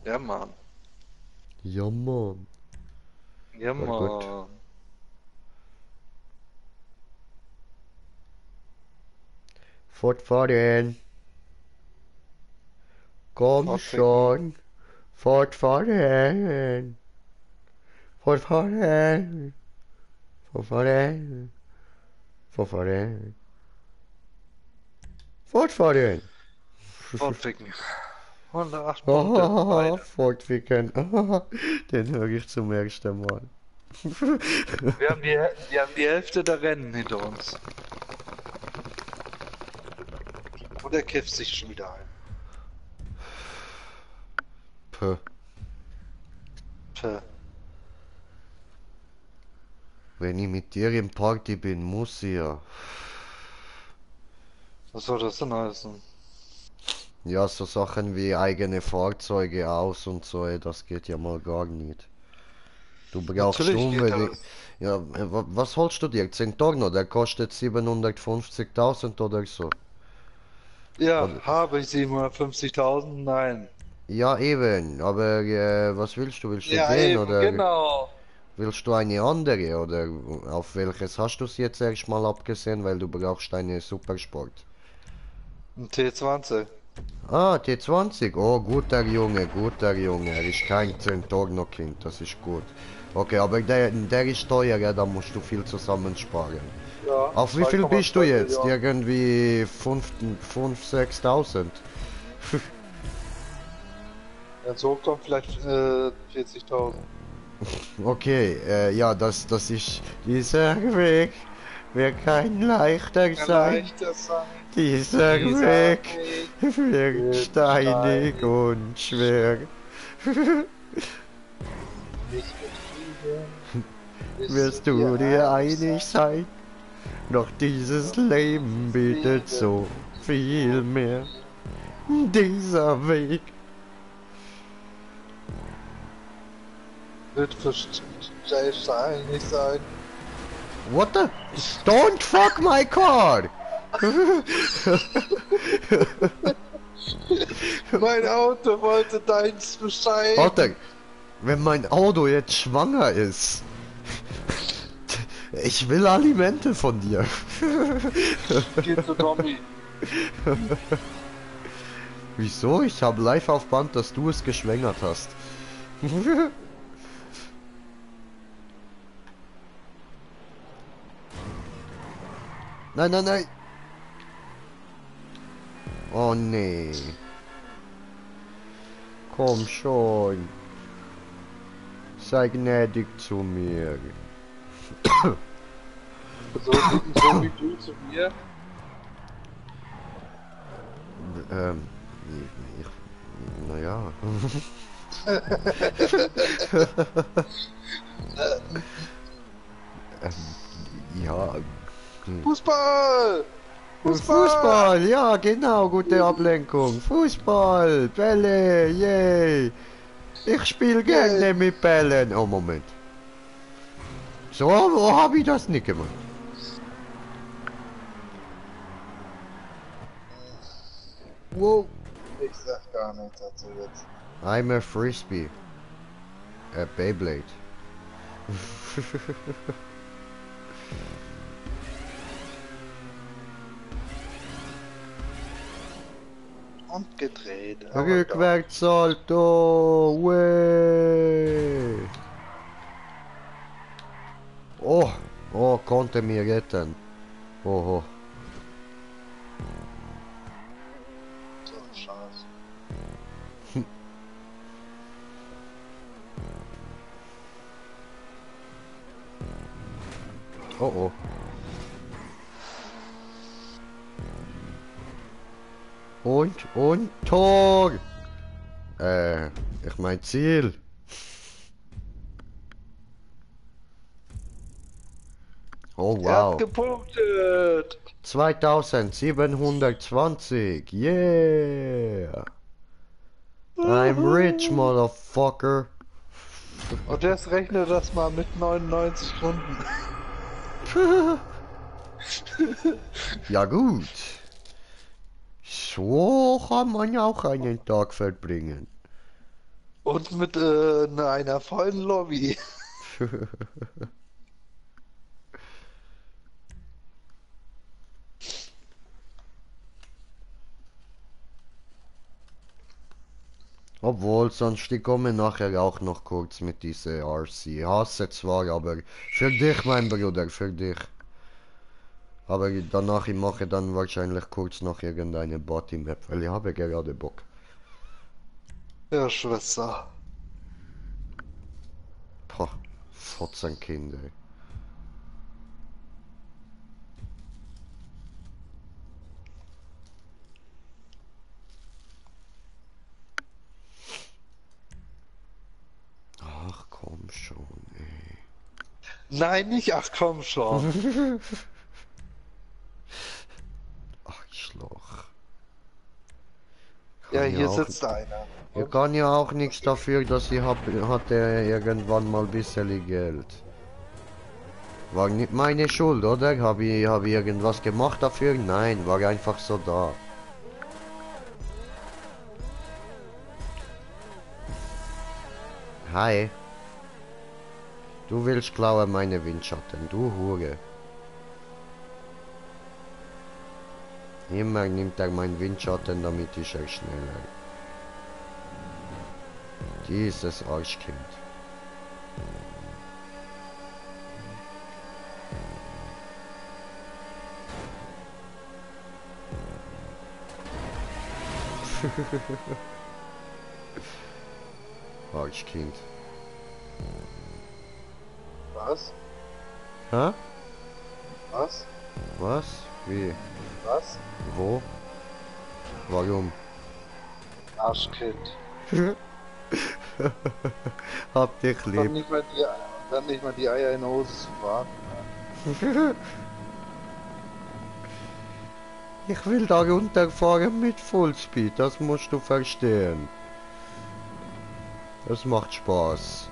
Ja, Mann. Ja, Mann. Ja, War gut. Mann. Fortfahren. Komm Fortficken. schon. Fortfahren. Fortfahren. Fortfahren. Fortfahren. Fortfahren. Fortficken. 108 Punkte. Ah, Beide. fortficken. Ah, den höre ich zum ersten Mal. Wir haben die Hälfte der Rennen hinter uns. Und er kifft sich schon wieder ein. Puh. Tja. Wenn ich mit dir im Party bin, muss ich ja. Was soll das denn heißen? Ja, so Sachen wie eigene Fahrzeuge aus und so, ey, das geht ja mal gar nicht. Du brauchst Natürlich geht unbedingt. das. Ja, was holst du dir? Zentorno, der kostet 750.000 oder so. Ja, Oder, habe ich 750.000? Nein. ja, eben, aber was willst du? Willst du Ja, den eben, oder genau. willst du eine andere? Oder auf welches hast du es jetzt erstmal abgesehen, weil du brauchst eine Supersport? Ein T20. Ah, T20. Oh, guter Junge, guter Junge. Er ist kein Zentorno-Kind, das ist gut. Okay, aber der ist teuer, ja, da musst du viel zusammensparen. Ja, Auf wie viel bist du 2,2 jetzt? Millionen. Irgendwie 5, 6.000. Ja, so kommt vielleicht 40.000. Okay, ja, das ist dieser Weg. Wird kein leichter sein. Leichter sein. Dieser Dieser Weg Weg wird wird steinig steinig. und schwer. Nicht getrieben. Wirst du dir einig sein? Doch dieses Leben bietet so viel mehr. Dieser Weg. Wird steinig sein. What the? Don't fuck my car! Mein Auto wollte deins bescheiden. Warte, wenn mein Auto jetzt schwanger ist. Ich will Alimente von dir. Geh zu Tommy. Wieso? Ich habe live auf Band, dass du es geschwängert hast. Nein, nein, nein. Oh nee. Komm schon. Sei gnädig zu mir. So wie du zu mir. Ähm, naja. Ja. Fußball! Fußball, ja genau, gute Ablenkung. Fußball, Bälle, yay. Ich spiele gerne mit Bällen. Oh, Moment. So habe ich das nicht gemacht. Wow. Ich sag gar nichts dazu jetzt. I'm a Frisbee. A Beyblade. Und gedreht. Rückwärts Salto. Way. Oh, oh, konnte mir retten. Oh, So ein Scheiß. oh, oh. Und Tor. Ich mein Ziel. Oh Er hat wow. gepunktet. 2720. Yeah. I'm rich, motherfucker. Und jetzt rechne das mal mit 99 Stunden. Ja gut. So kann man ja auch einen Tag verbringen. Und mit einer vollen Lobby. Obwohl, sonst ich komme nachher auch noch kurz mit dieser RC. Hasse zwar, aber für dich, mein Bruder, für dich. Aber danach, ich mache dann wahrscheinlich kurz noch irgendeine Body-Map, weil ich habe gerade Bock. Ja, Schwester. Poh, 14 Kinder. Ach komm schon, ey. Nein, nicht, ach komm schon. Arschloch. Ja, Kann hier auch, sitzt einer. ich kann ja auch nichts dafür, dass ich hatte irgendwann mal ein bisschen Geld. War nicht meine Schuld, oder? Hab ich irgendwas gemacht dafür? Nein, war einfach so da. Hi. Du willst klauen meine Windschatten, du Hure. Immer nimmt er meinen Windschatten, damit ist er schneller. Dieses Arschkind. Arschkind. Was? Hä? Was? Was? Wie? Was? Wo? Warum? Arschkind. Hab dich Dann lieb. nicht mal die Eier in der Hose zu warten. Ich will da runterfahren mit Fullspeed, das musst du verstehen. Das macht Spaß.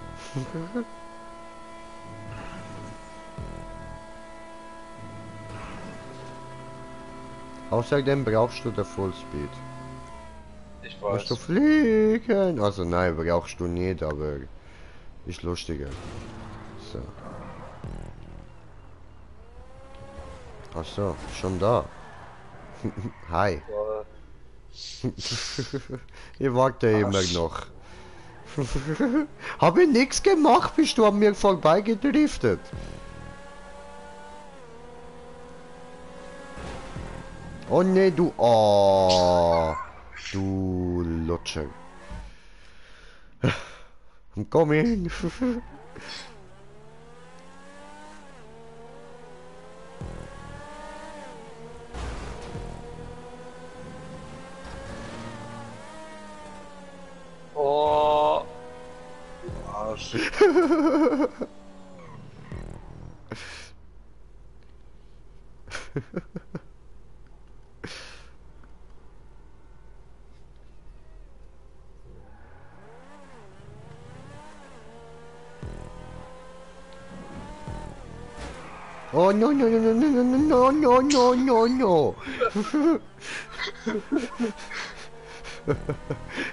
Außerdem brauchst du den Fullspeed. Ich Musst du weiß. fliegen? Also nein, brauchst du nicht, aber ist lustiger. So. Ach so, schon da. Hi. Ich warte immer noch. Habe nichts gemacht, bist du an mir vorbeigedriftet. Oh ne, du. Oh, du Lutscher. I'm coming. Oh. Arsch. Oh no no no no no no no no no no.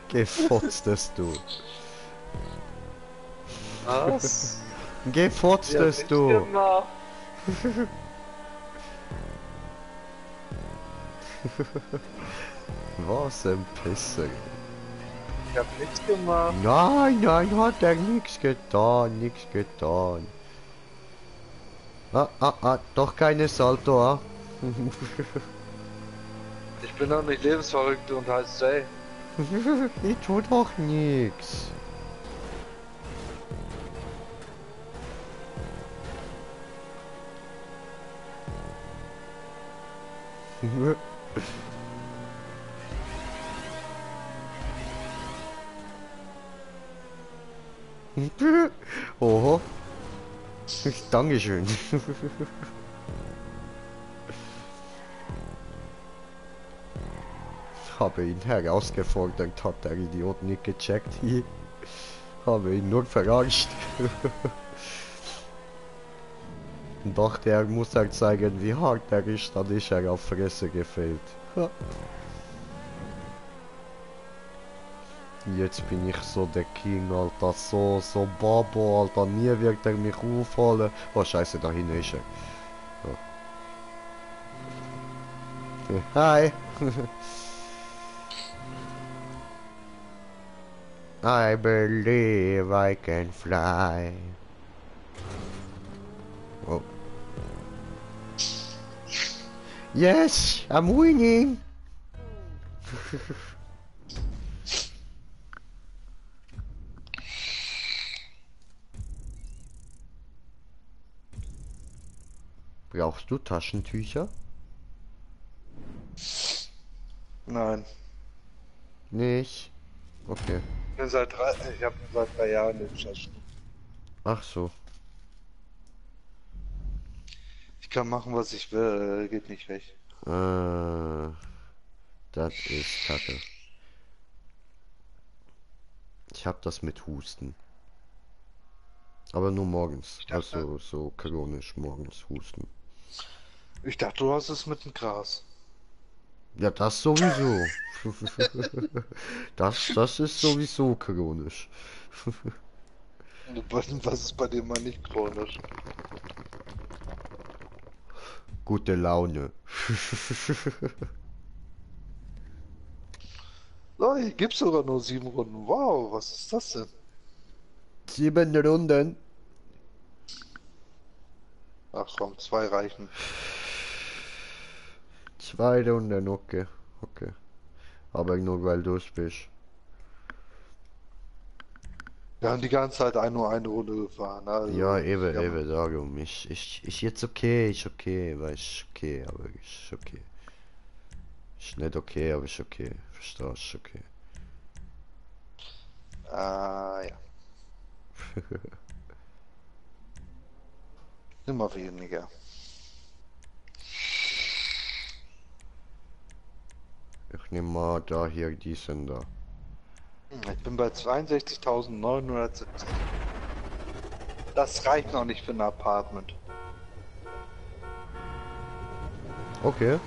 Gefotztes du. Was? Gefotztes du. Gemacht. Was ein Pisser. Ich hab nichts gemacht. Nein, nein, hat er nichts getan, nichts getan. Doch keine Salto, ah. Ich bin doch nicht lebensverrückt und heißt Jay. Ich tu doch nix. Oho. Dankeschön. Habe ihn herausgefordert, hat der Idiot nicht gecheckt. Habe ihn nur verarscht. Und dachte, er muss halt zeigen, wie hart er ist, dann ist er auf Fresse gefällt. Jetzt bin ich so der King, Alter. So Babo, Alter. Nie wird er mich aufholen. Oh, scheiße, da hinten ist er. So. Hi. I believe I can fly. Oh. Yes, I'm winning. Brauchst du Taschentücher? Nein. Nicht. Okay. Ich habe seit 3 Jahren den Taschen. Ach so. Ich kann machen, was ich will, geht nicht weg. Das ist Kacke. Ich hab das mit Husten. Aber nur morgens. Also so chronisch morgens Husten. Ich dachte, du hast es mit dem Gras. Ja, das sowieso. Das ist sowieso chronisch. Was ist bei dir mal nicht chronisch? Gute Laune. So, hier gibt's sogar nur 7 Runden. Wow, was ist das denn? 7 Runden. Ach komm, 2 reichen. 2 Runden, okay. Okay. Aber nur weil du es bist. Wir haben die ganze Zeit nur eine Runde gefahren. Also, Ja, eben, ja, eben, darum. Ist jetzt okay, ist okay, weißt okay, aber ist okay. Ist nicht okay, aber ist okay. Verstehst du, okay. ja. Immer weniger. Ich nehme mal da hier diesen da. Ich bin bei 62.970. Das reicht noch nicht für ein Apartment. Okay.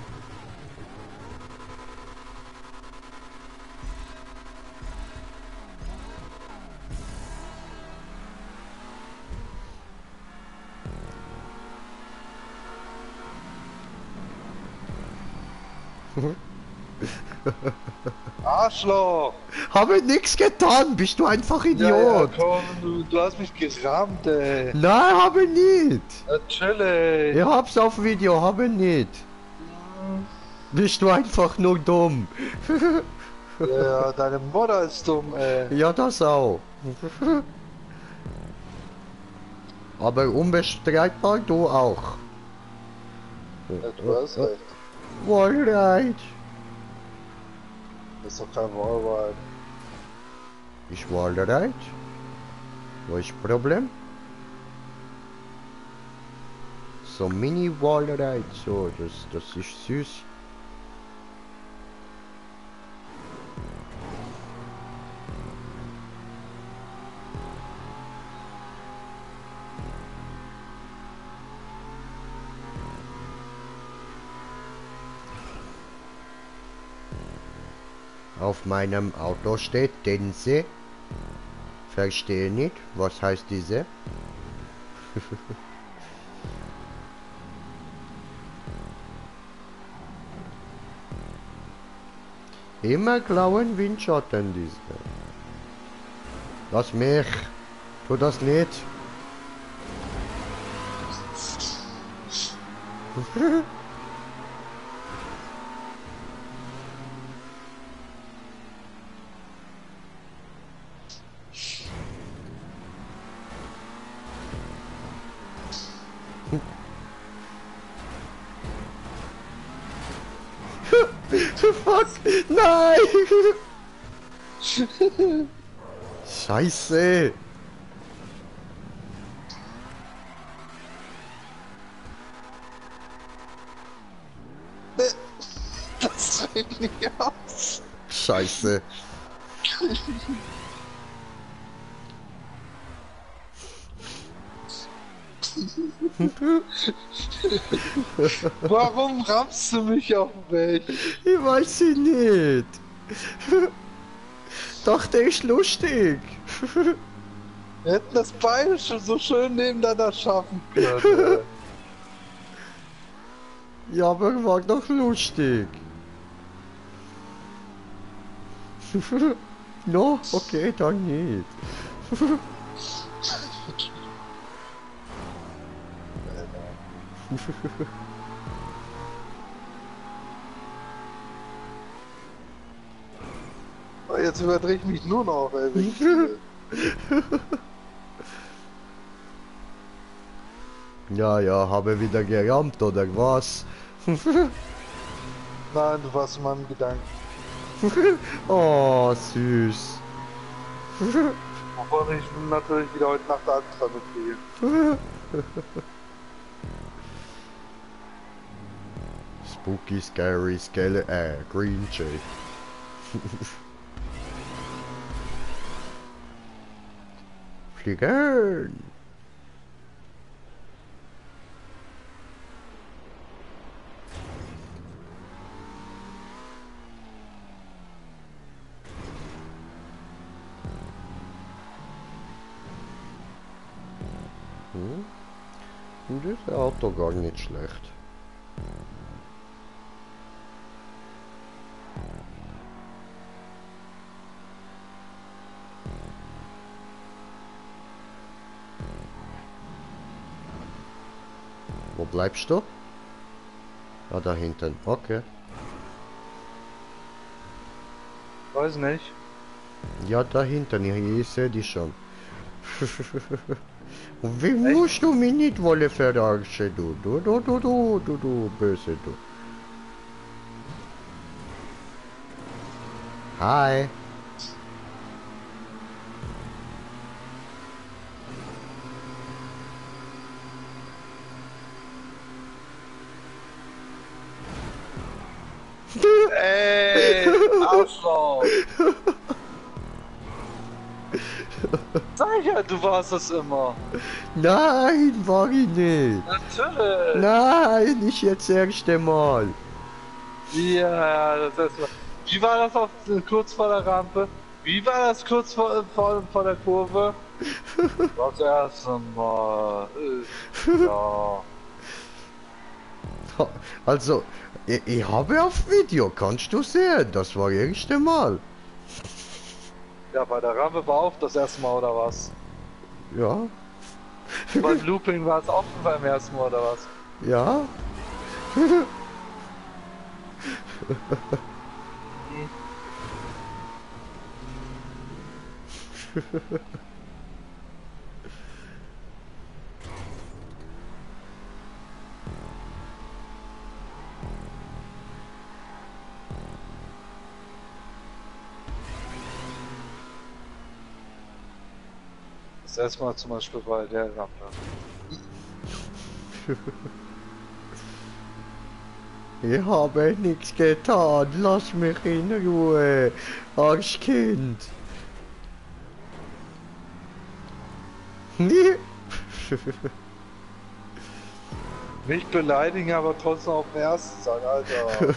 Arschloch! Habe nix getan, bist du einfach Idiot. Ja, komm, du hast mich gerammt, ey. Nein, habe nicht. Natürlich. Ich hab's auf Video, habe nicht. Bist du einfach nur dumm. Ja, deine Mutter ist dumm, ey. Ja, das auch. Aber unbestreitbar du auch. Ja, du hast recht. Wallride. Das ist doch kein Wallride. Ich Wallride? Wo ist Problem? So Mini Wallride, so, das ist süß. Auf meinem Auto steht Dense. Verstehe nicht, was heißt diese? Immer klauen Windschatten diese. Lass mich. Tu das nicht. Fuck! Nein! Scheiße! Das reicht nicht aus. Scheiße! Warum rammst du mich auf den Weg? Ich weiß sie nicht! doch, der ist lustig. Wir hätten das beide schon so schön nebeneinander schaffen können. Ja, aber war doch lustig. No, okay, dann nicht. Jetzt überdrehe ich mich nur noch, ey. Wenn ich spiele. Ja, ja, habe wieder gerammt oder was? Nein, du warst in meinem Gedanken. Oh, süß. Wovon ich natürlich wieder heute Nacht Albträume kriege. Spooky, scary, Green Jay. Fliegen! Und das ist Auto gar nicht schlecht. Wo bleibst du? Ah, da hinten. Okay. Weiß nicht. Ja, da hinten. Ich sehe die schon. Und wie musst du mich nicht wollen verarschen, du, böse, du. Hi. Ey, Arschloch! Sag ja, du warst es immer. Nein, war ich nicht. Natürlich. Nein, nicht jetzt das erste Mal. Ja, das ist mal. Wie war das kurz vor der Rampe? Wie war das kurz vor der Kurve? Das erste Mal. Ja. Also, ich habe auf Video, kannst du sehen, das war das erste Mal. Ja, bei der Rampe war auch das erste Mal, oder was? Ja, Beim Looping war es auch beim ersten Mal, oder was? ja. Das erste Mal zum Beispiel bei der Rampe. Ich habe nichts getan, lass mich in Ruhe, Arschkind. Nicht beleidigen, aber trotzdem auf den ersten sein, Alter.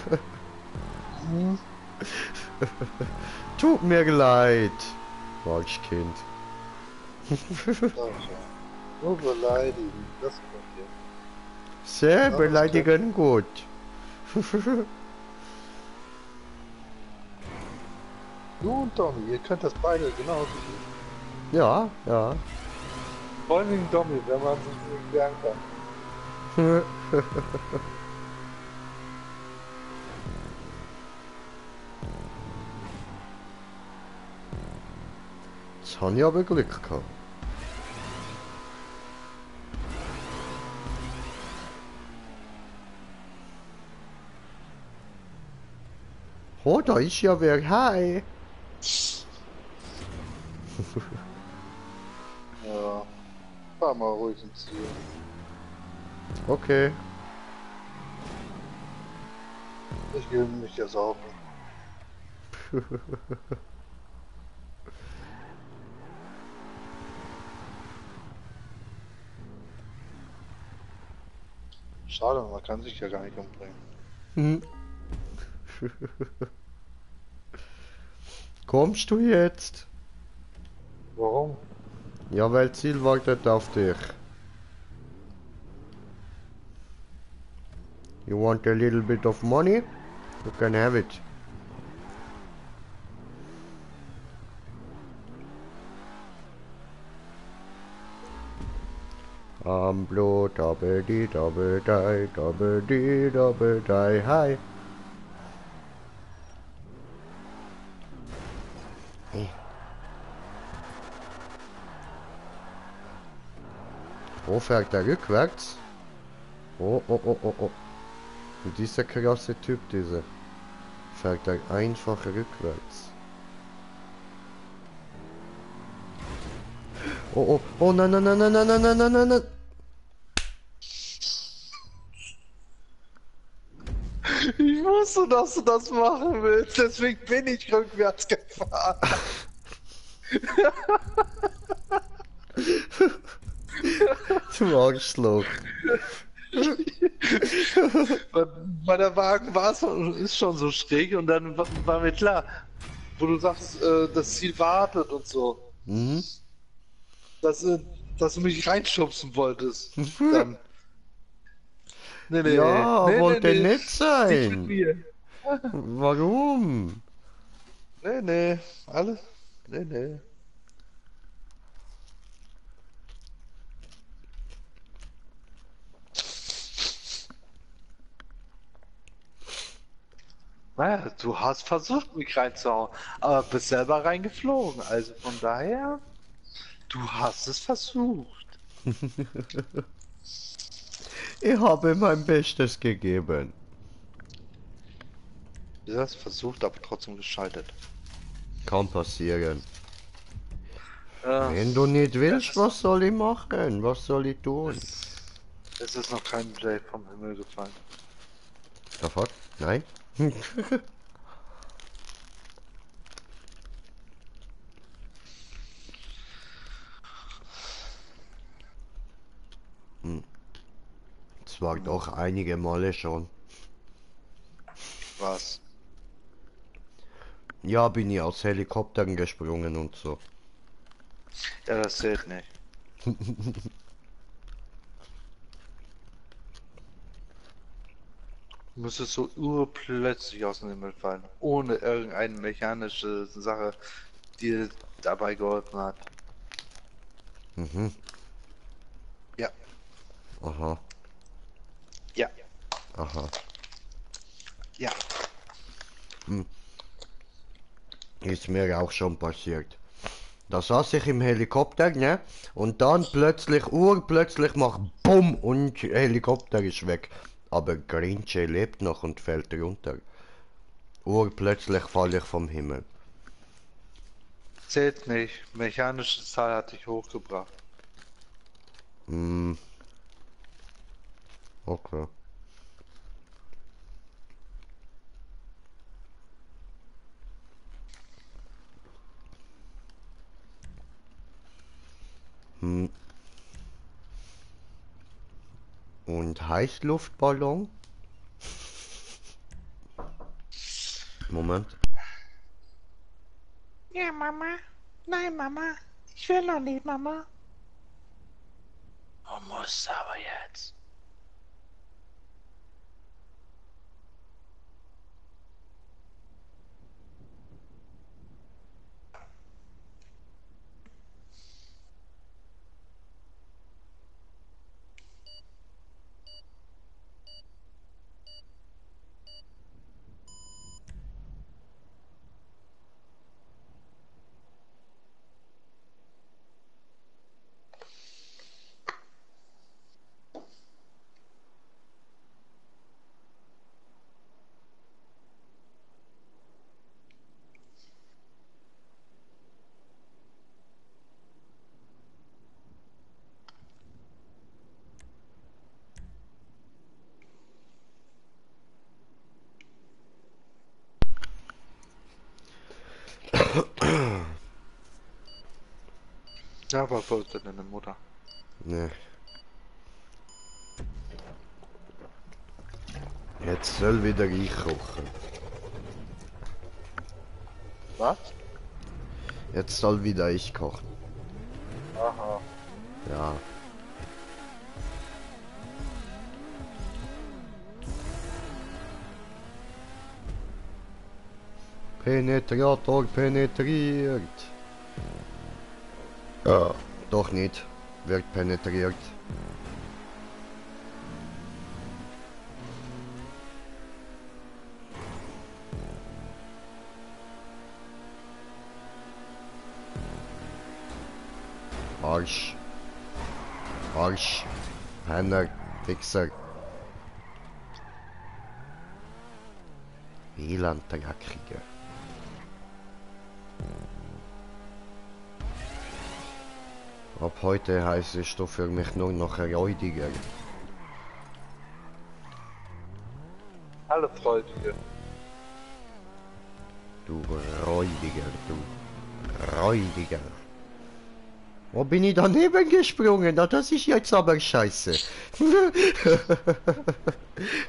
Tut mir leid, Arschkind. Nur beleidigen, das kommt hier. Sehr beleidigen gut. Du und Tommy, ihr könnt das beide genauso gut. Ja, ja. Vor allem gegen Tommy, wenn man sich nicht wehren kann. Jetzt habe ich aber Glück gehabt. Oh, da ist ja wer. Hi. Ja. Fahr mal ruhig ins Ziel. Okay. Ich will mich ja saufen. Schade, man kann sich ja gar nicht umbringen. Hm. Kommst du jetzt? Warum? Ja, weil Ziel wartet auf dich. You want a little bit of money? You can have it. Blut, double die, double die, hi. Hey. Wo fährt er rückwärts? Oh, oh, oh, oh, oh. Und dieser krasse Typ, dieser. Fährt er einfach rückwärts. Oh, oh, oh, nein, nein, nein, nein, nein, nein, nein, nein, nein, nein. Ich wusste, dass du das machen willst, deswegen bin ich rückwärts gefahren. Du Arschloch. Weil der Wagen ist schon so schräg und dann war mir klar, wo du sagst, das Ziel wartet und so, Mhm. dass du mich reinschubsen wolltest. Dann. Nee, Ja, wollte nett Nicht mit sein. mir. Warum? Alles. Nee. Naja, du hast versucht, mich reinzuhauen, aber bist selber reingeflogen. Also von daher, du hast es versucht. Ich habe mein Bestes gegeben. Du hast versucht, aber trotzdem gescheitert. Kann passieren. Ja, Wenn du nicht willst, was soll ich machen? Was soll ich tun? es ist noch kein Blade vom Himmel gefallen. The fuck? Nein? Das war doch einige Male schon. Was? Ja, bin ich aus Helikoptern gesprungen und so. Ja, das zählt nicht. Du müsstest so urplötzlich aus dem Himmel fallen, ohne irgendeine mechanische Sache, die dir dabei geholfen hat. Mhm. Ja, Aha, ja, aha. ja. Ist mir auch schon passiert. Da saß ich im Helikopter, ne? Und dann urplötzlich macht BUM und Helikopter ist weg. Aber Grinche lebt noch und fällt runter. Urplötzlich falle ich vom Himmel. Zählt nicht. Mechanische Zahl hat dich hochgebracht. Hm. Okay. Hm. Und Heißluftballon? Moment. Ja, Mama. Nein, Mama. Ich will noch nicht, Mama. Du musst aber jetzt. Ja, was wollte deine Mutter? Ne. Jetzt soll wieder ich kochen. Was? Jetzt soll wieder ich kochen. Aha. Ja. Penetrator penetriert. Ja. Doch nicht. Wird penetriert. Arsch. Arsch. Penner. Wichser. WLAN-Dreckige. Ab heute heißt du für mich nur noch Räudiger. Alle Freudige. Du Räudiger, du Räudiger. Wo bin ich daneben gesprungen? Na, das ist jetzt aber scheiße.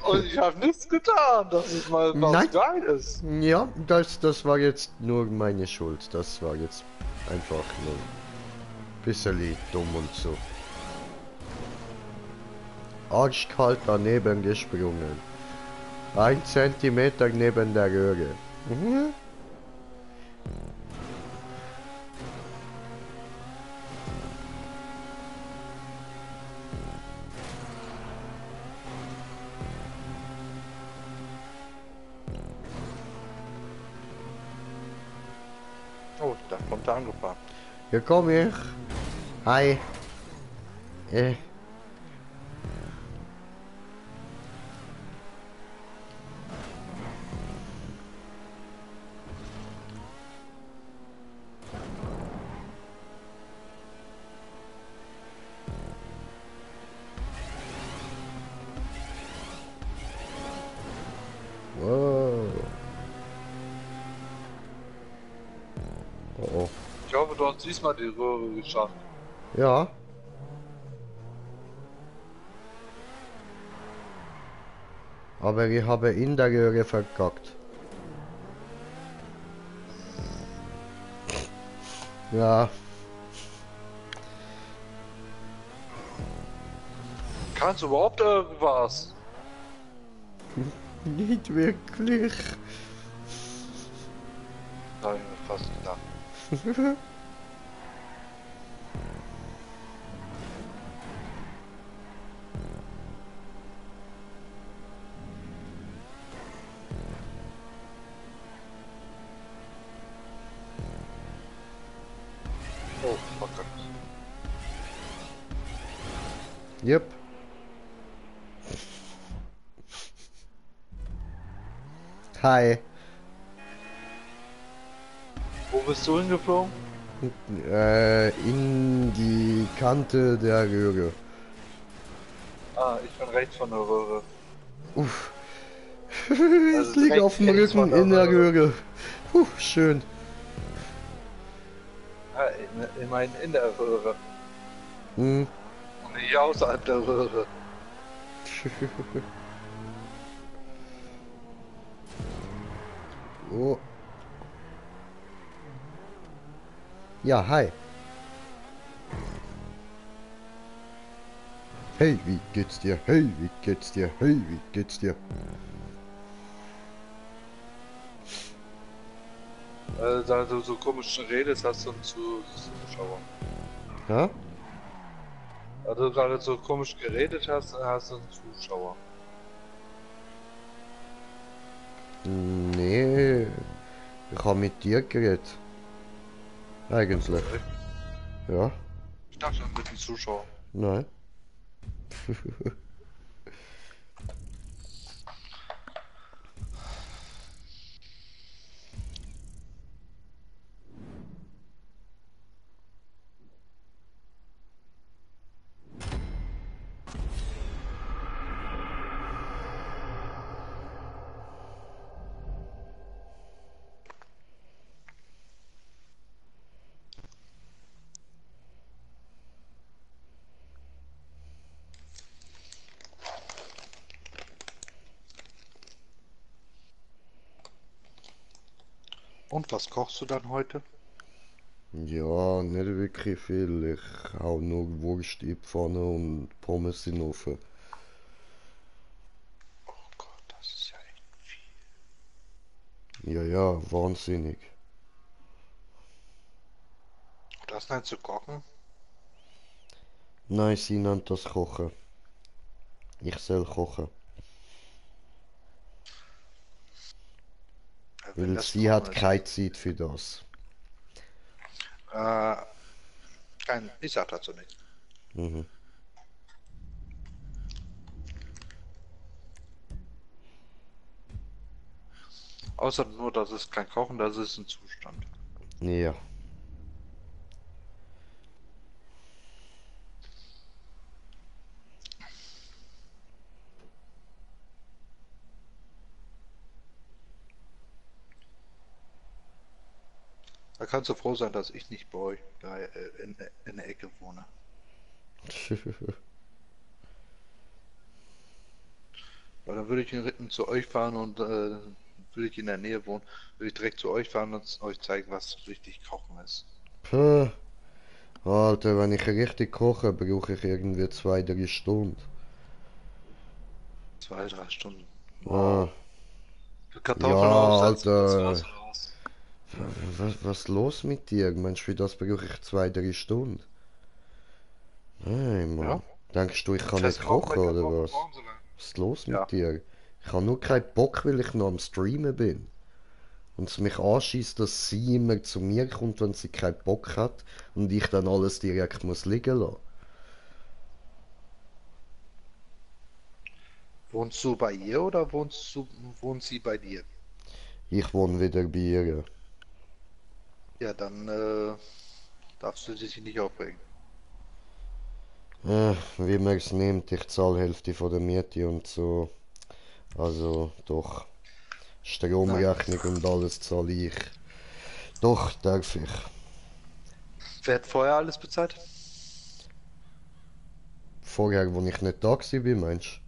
Und ich habe nichts getan. Das ist mal was Nein. Geiles. Ja, das war jetzt nur meine Schuld. Das war jetzt einfach nur ein bisschen dumm und so. Arschkalt daneben gesprungen. 1 Zentimeter neben der Röhre. Mhm. Oh, da kommt er angefahren. Hier komm ich. Hi. Wow. Oh. Ich hoffe, du hast diesmal die Röhre geschafft. Ja. Aber ich habe in der Röhre verkackt. Ja. Kannst du überhaupt irgendwas? Nicht wirklich. Da hab ich mir fast gedacht. Oh, fuck. Yep. Hi. Wo bist du hingeflogen? In die Kante der Röhre. Ah, ich bin rechts von der Röhre. Uff. Also Ich liege auf dem rechts von Rücken der in der Röhre. Röhre. Schön. Ah, immerhin in der Röhre. Hm. Und nicht außerhalb der Röhre. Oh. Ja, hi. Hey, wie geht's dir? Hey, wie geht's dir? Hey, wie geht's dir? Da du so komisch redest, hast du einen Zuschauer. Ja? Da du gerade so komisch geredet hast, hast du einen Zuschauer. Nee. Ich habe mit dir geredet. Eigentlich. Ja? Ich dachte schon mit einem Zuschauer. Nein. Und was kochst du dann heute? Ja, nicht wirklich viel. Ich hau nur Wurst in die Pfanne und Pommes in den Ofen. Oh Gott, das ist ja echt viel. Ja, ja, wahnsinnig. Das nicht zu kochen? Nein, sie nennt das Kochen. Ich soll kochen. Wenn Weil das sie kochen hat ist. keine Zeit für das. Ich sag dazu nichts. Mhm. Außer nur, dass es kein Kochen, das ist ein Zustand. Ja. Da kannst du froh sein, dass ich nicht bei euch da in der Ecke wohne. Weil dann würde ich zu euch fahren und würde ich in der Nähe wohnen, würde ich direkt zu euch fahren und euch zeigen, was richtig Kochen ist. Puh. Alter, wenn ich richtig koche, brauche ich irgendwie 2, 3 Stunden. 2, 3 Stunden. Ah. Wow. Für Kartoffeln Ja, aufsetzen, das Alter. Wasser raus. Was los mit dir? Mensch, für das brauche ich 2, 3 Stunden. Nein, Ja? Mann. Denkst du, ich kann nicht Festgekochte kochen oder Kartoffeln was? brauchen sie lang. Was ist los Ja. mit dir? Ich habe nur keinen Bock, weil ich noch am Streamen bin. Und es mich anschießt, dass sie immer zu mir kommt, wenn sie keinen Bock hat und ich dann alles direkt muss liegen lassen. Wohnst du bei ihr oder wohnt sie bei dir? Ich wohne wieder bei ihr. Ja, dann darfst du dich nicht aufregen. Wie man es nimmt, ich zahle Hälfte von der Miete und so. Also doch, Nein. Stromrechnung und alles zahle ich. Doch, darf ich. Wer hat vorher alles bezahlt? Vorher, wo ich nicht da war, meinst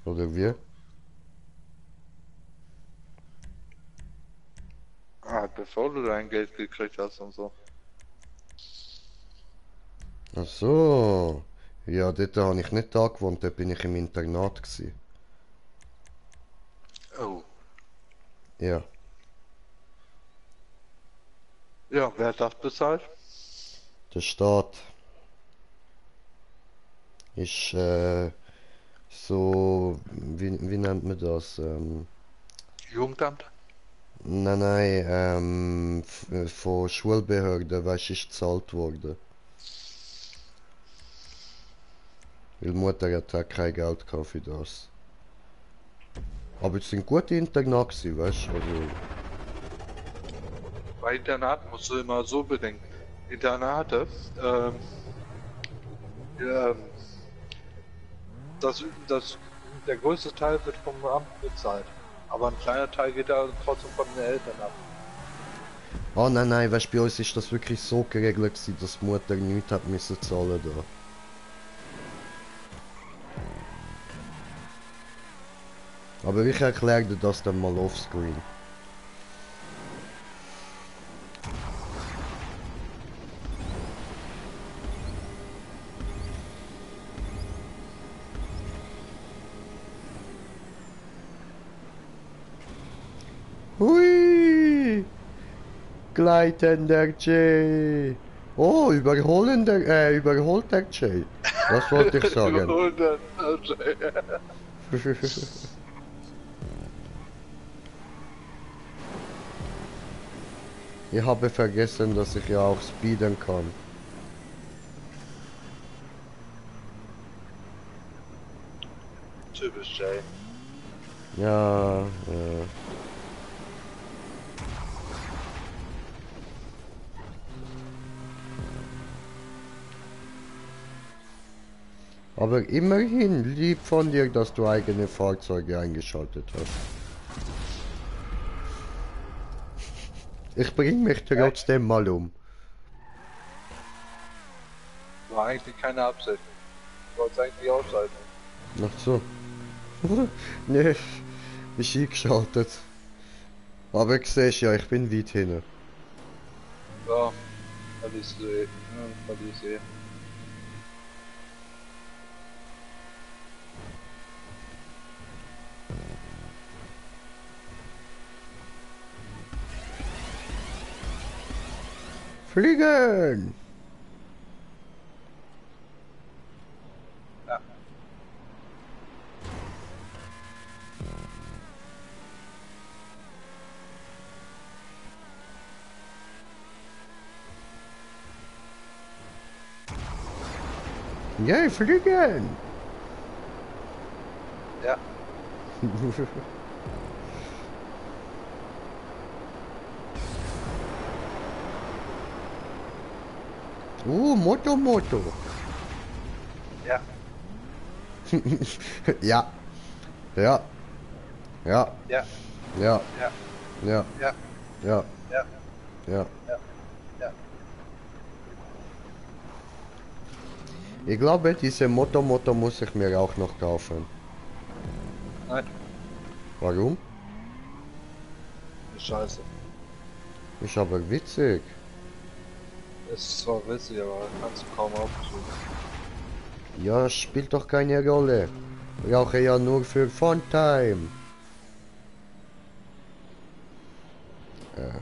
du? Oder wie? Ah, bevor du dein Geld gekriegt hast und so. Ach so. Ja, dort habe ich nicht da gewohnt, dort bin ich im Internat gsi. Oh. Ja. Ja, wer hat das bezahlt? Der Staat ist so, wie nennt man das? Jugendamt? Nein, von Schulbehörden, weißt du, ist gezahlt worden. Weil Mutter hat auch kein Geld gehabt für das. Aber es sind gute Internate gewesen, weißt du? Also, Bei Internaten musst du immer so bedenken. Internate, ähm, ähm, das, der größte Teil wird vom Amt bezahlt. Aber ein kleiner Teil geht da trotzdem von den Eltern ab. ah nein, weißt du, bei uns ist das wirklich so geregelt gewesen, dass die Mutter nichts hat müssen zahlen da. Aber ich erkläre dir das dann mal offscreen. Hui! Gleitender Jay! Oh, überholt der Jay. Das wollte ich sagen. Ich habe vergessen, dass ich ja auch speeden kann. Typisch, Jay. Ja, aber immerhin lieb von dir, dass du eigene Fahrzeuge eingeschaltet hast. Ich bring mich trotzdem mal um. War eigentlich keine Absicht. Du wolltest eigentlich ausschalten. Ach so. Nee, ist eingeschaltet. Aber ich sehe ja, ich bin weit hinten. Ja, kann ich sehen. Ja, kann ich sehen. Fliegen! Ja. Yay, fliegen! Ja. Moto. Ja. Ja. Ja. Ja. Ja. Ja. Ja. Ja. Ja. Ja. Ja. Ja. Ja. Ja. Ich glaube, diese Moto muss ich mir auch noch kaufen. Nein. Warum? Ist scheiße. Ist aber witzig. Ist zwar witzig, aber kannst du kaum aufziehen. Ja, spielt doch keine Rolle. Brauche ja nur für Funtime. Ja.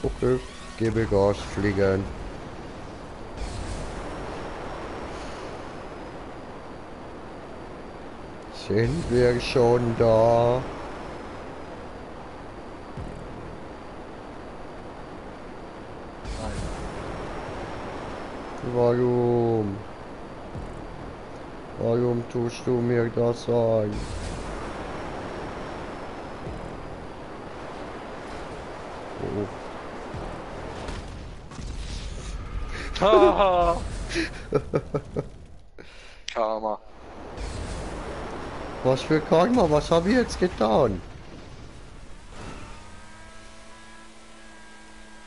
Okay, gebe Gas, fliegen. Sind wir schon da? Warum? Warum tust du mir das an? Oh. Haha. Karma. Was für Karma? Was habe ich jetzt getan?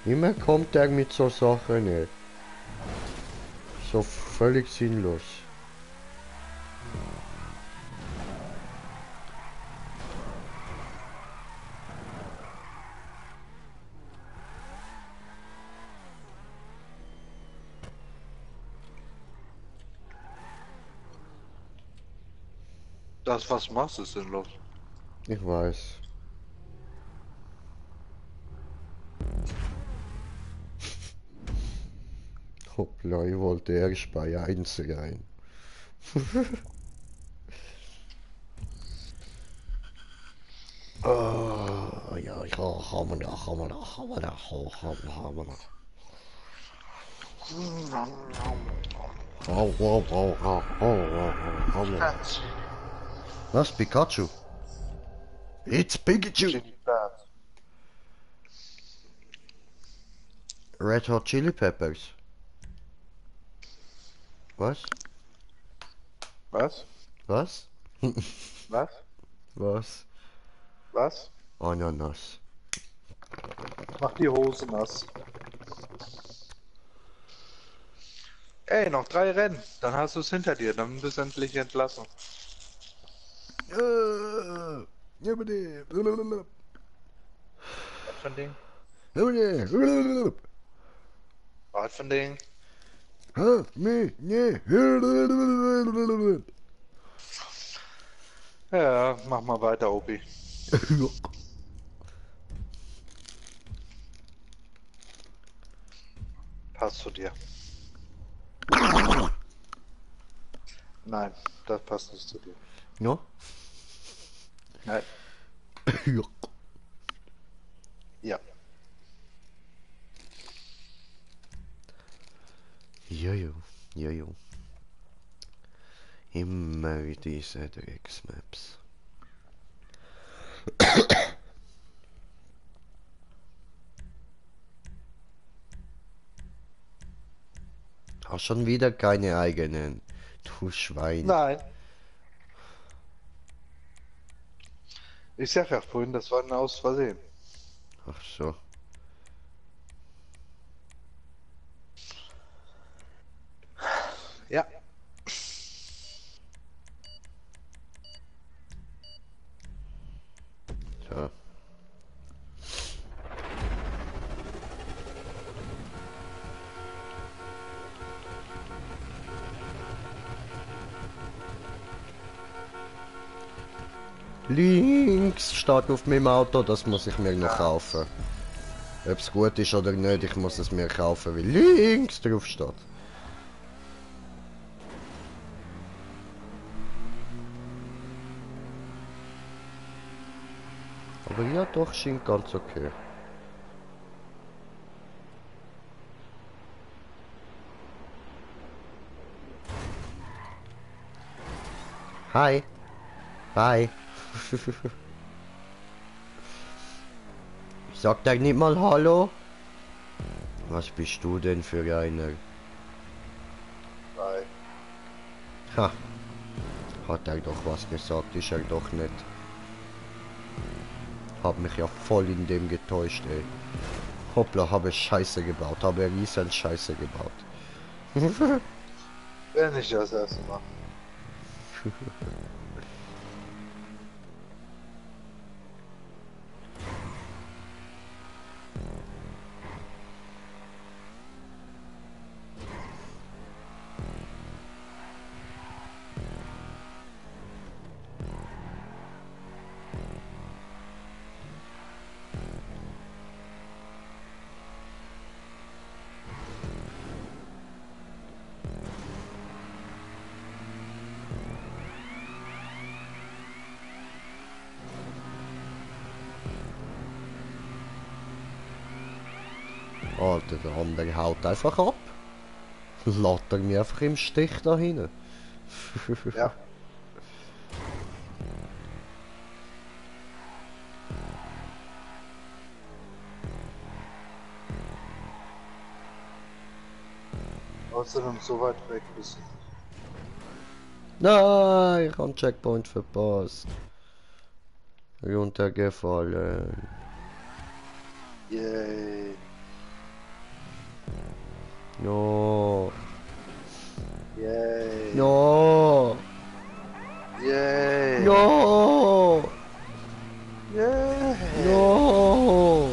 Immer kommt er mit so Sachen, ey. So völlig sinnlos. Das, was machst du, ist sinnlos. Ich weiß. Hoppla, ich wollte erst bei 1 rein. Oh, ja, haben wir noch. Was, Pikachu? It's Pikachu! Chili Bad. Red Hot Chili Peppers. Was? Was? Was? Was? Was? Was? Ananas. Mach die Hose nass. Ey, noch 3 Rennen. Dann hast du es hinter dir. Dann bist du endlich entlassen. Was für ein Ding? Was für ein Ding? Ja, mach mal weiter, Opi. Passt zu dir. Nein, das passt nicht zu dir. No? Nein. Ja. Jojo. Immer diese Drecksmaps. Hast schon wieder keine eigenen. Du Schwein. Nein. Ich sag ja vorhin, das war ein Aus Versehen. Ach so. Ja. So. Links steht auf meinem Auto, das muss ich mir noch kaufen. Ob es gut ist oder nicht, ich muss es mir kaufen, weil links drauf steht. Aber ja, doch, scheint ganz okay. Hi. Bye. Sagt er nicht mal Hallo? Was bist du denn für einer? Bye. Ha. Hat er doch was gesagt, ist er doch nicht. Hab mich ja voll in dem getäuscht, ey. Hoppla, habe Scheiße gebaut, habe riesen Scheiße gebaut. Wäre nicht das erste Mal. Alter, der andere haut einfach ab. Lässt er mich einfach im Stich da hinten. Ja. Außerdem so weit weg bist du. Nein, ich habe einen Checkpoint verpasst. Runtergefallen. Yay. No. Yay. No. Yay. No. Yay. No.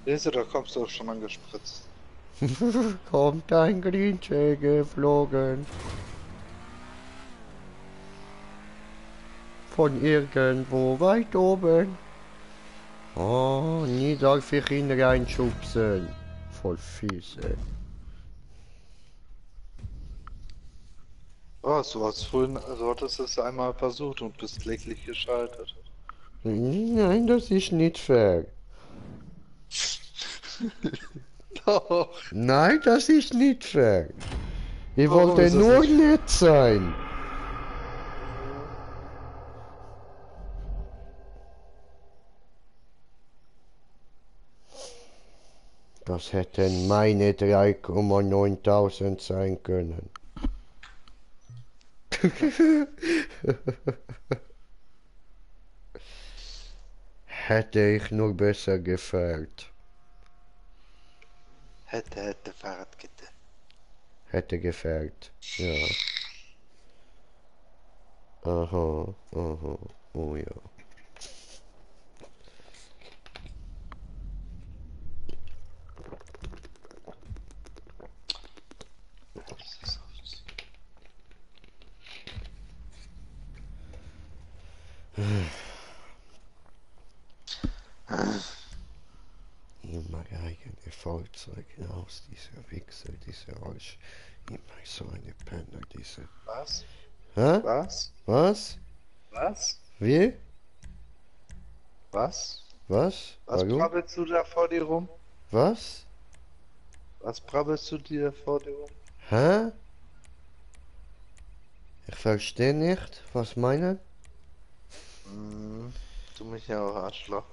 Lese, da kommst du auch schon angespritzt. Kommt ein Grinche geflogen. Von irgendwo weit oben. Oh, nie darf ich ihn reinschubsen. Voll fies, ey. Oh, so hast vorhin, also hattest es einmal versucht und bist kläglich gescheitert. Nein, das ist nicht fair. Doch. Nein, das ist nicht fair. Ich Warum wollte ist das nur nicht nett sein. Das hätten meine 3,9.000 sein können. Hätte ich nur besser gefährt. Hätte Fahrradkette. Hätte gefährt. Ja. Aha, aha, oh ja. Immer eigene Fahrzeuge aus, dieser Wichser, dieser Arsch. Immer so eine Penner, diese. Was? Hä? Was? Was? Was? Wie? Was? Was? Was Warum? brabbelst du da vor dir rum? Was? Was brabbelst du dir vor dir rum? Hä? Ich verstehe nicht, was meinen? Du mich ja auch Arschloch.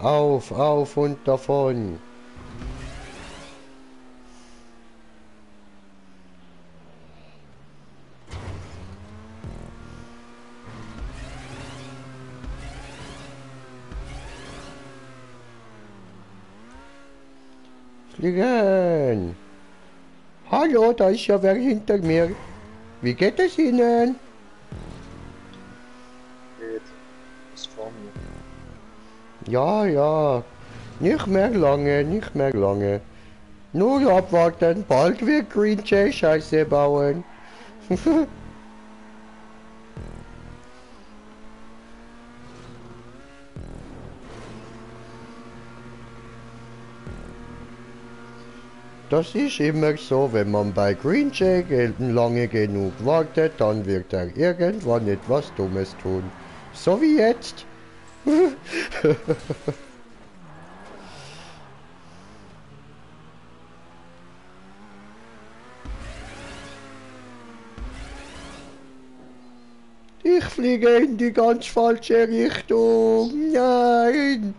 Auf und davon. Fliegen! Hallo, da ist ja wer hinter mir. Wie geht es Ihnen? Geht. Ist vor mir. Ja, ja. Nicht mehr lange, nicht mehr lange. Nur abwarten, bald wird Green Jay Scheiße bauen. Das ist immer so, wenn man bei Green Jay lange genug wartet, dann wird er irgendwann etwas Dummes tun. So wie jetzt. Ich fliege in die ganz falsche Richtung. Nein,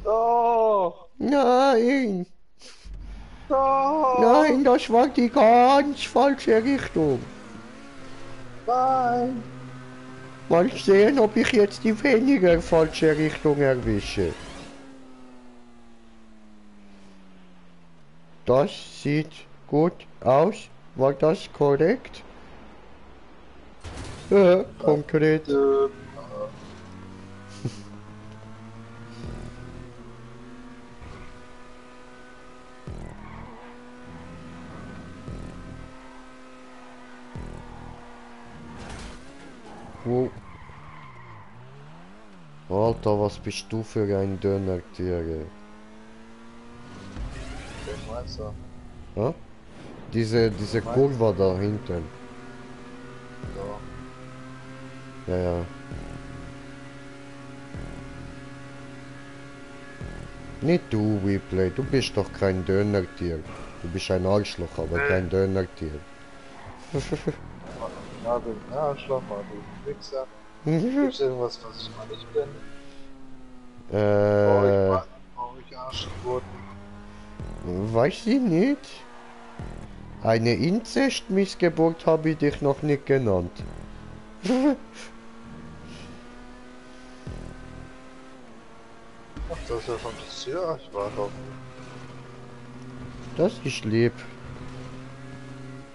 Oh! nein, Oh! nein, das war die ganz falsche Richtung. Nein! Mal sehen, ob ich jetzt die weniger falsche Richtung erwische. Das sieht gut aus. War das korrekt? Konkret. Wo? Alter, was bist du für ein Döner-Tier? Den meinst du? Ja? Diese Kurve da hinten. So. Ja, ja. Nicht du, WePlay, du bist doch kein Döner-Tier. Du bist ein Arschloch, aber kein Döner-Tier. Ja, du Arschloch, mal du Wichser. Gibt's irgendwas, was ich mal nicht bin? Brauche ich Arschgurten? Weiß ich nicht. Eine Inzest-Missgeburt habe ich dich noch nicht genannt. Ach, das ist ja schon das Ziel. Ja, ich warte auf Das ist lieb.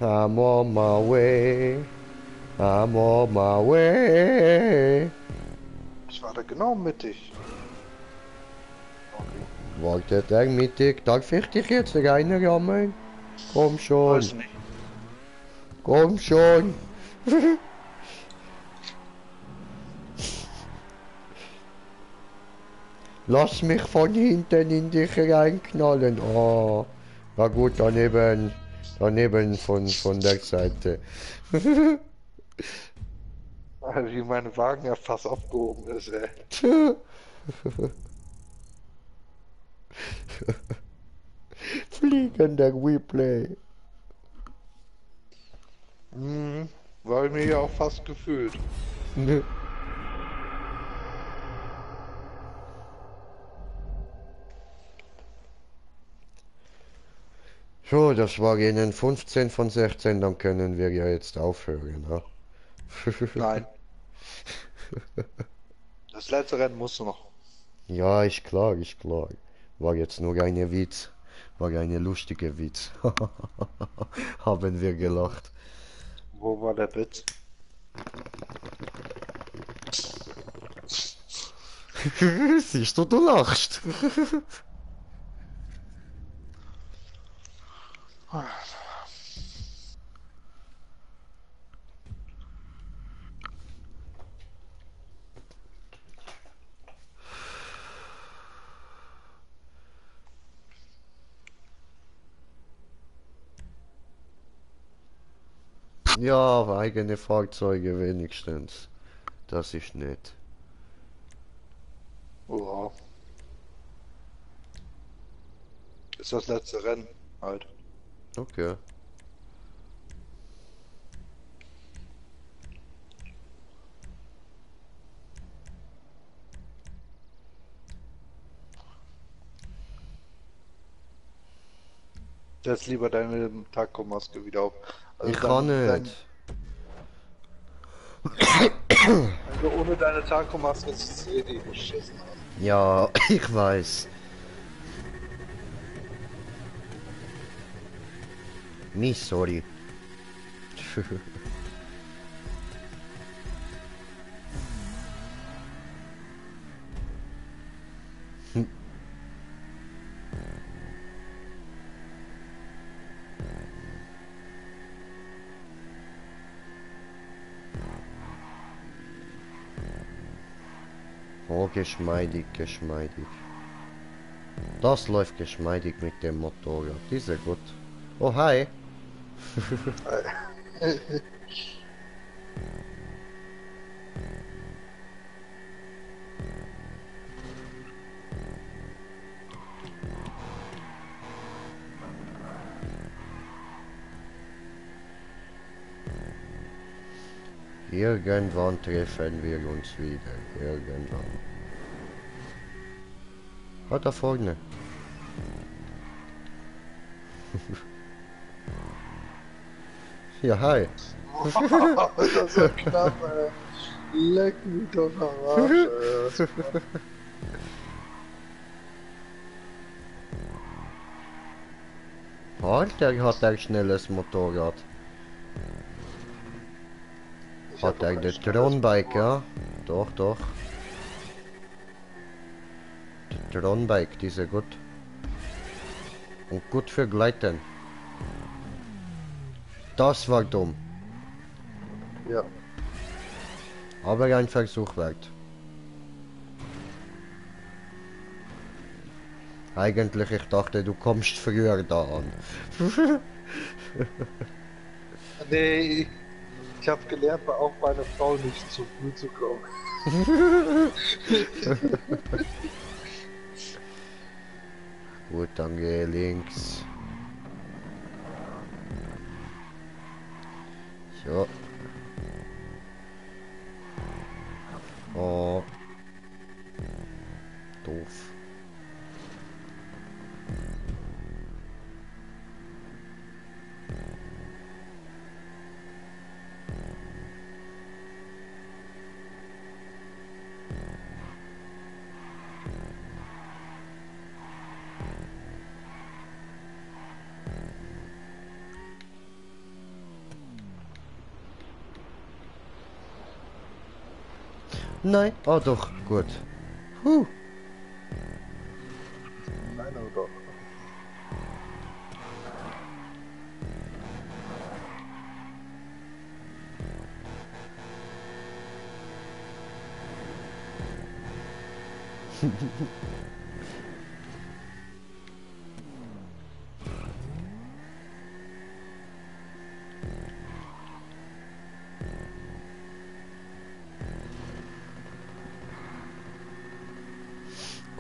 I'm on my way. I'm on my way. Ich warte genau mittig. Okay. Wartet er mittig? Darf ich dich jetzt reinrammen? Komm schon. Weiß nicht. Komm schon. Lass mich von hinten in dich reinknallen. Oh. Na gut, daneben von der Seite. Wie mein Wagen ja fast aufgehoben ist, ey. Fliegender WePlay. Mhm. War ich mir ja auch fast gefühlt. So, das war Ihnen 15 von 16, dann können wir ja jetzt aufhören, ne? Nein. Das letzte Rennen musst du noch. Ja, ist klar, ist klar. War jetzt nur eine Witz. War eine lustige Witz. Haben wir gelacht. Wo war der Witz? Siehst du, du lachst. Ja, eigene Fahrzeuge wenigstens. Das ist nett. Ja. Ist das letzte Rennen halt. Okay. Setz lieber deine Taco-Maske wieder auf. Also Ich kann nicht. Also ohne deine Taco-Maske ist es richtig beschissen. Ja, ich weiß. Mich, sorry. Oh, geschmeidig, geschmeidig. Das läuft geschmeidig mit dem Motorrad. Die ist ja gut. Oh, hi. Irgendwann treffen wir uns wieder. Irgendwann. Ah, da vorne. Ja, hi. Das war knapp, ey. Leck mich doch am Arsch, ey. Der hat ein schnelles Motorrad. Ich Hat hab er doch eine kein schnelles Tronbike, Motorrad. ja? Doch, doch. Die Tronbike, die ist ja gut. Und gut für Gleiten. Das war dumm. Ja. Aber ein Versuch wert. Eigentlich, ich dachte, du kommst früher da an. Nee, ich habe gelernt, auch bei einer Frau nicht zu früh zu kommen. Gut, dann gehe links. So. Oh. Doof. Nein, oh doch, gut. Nein, oder?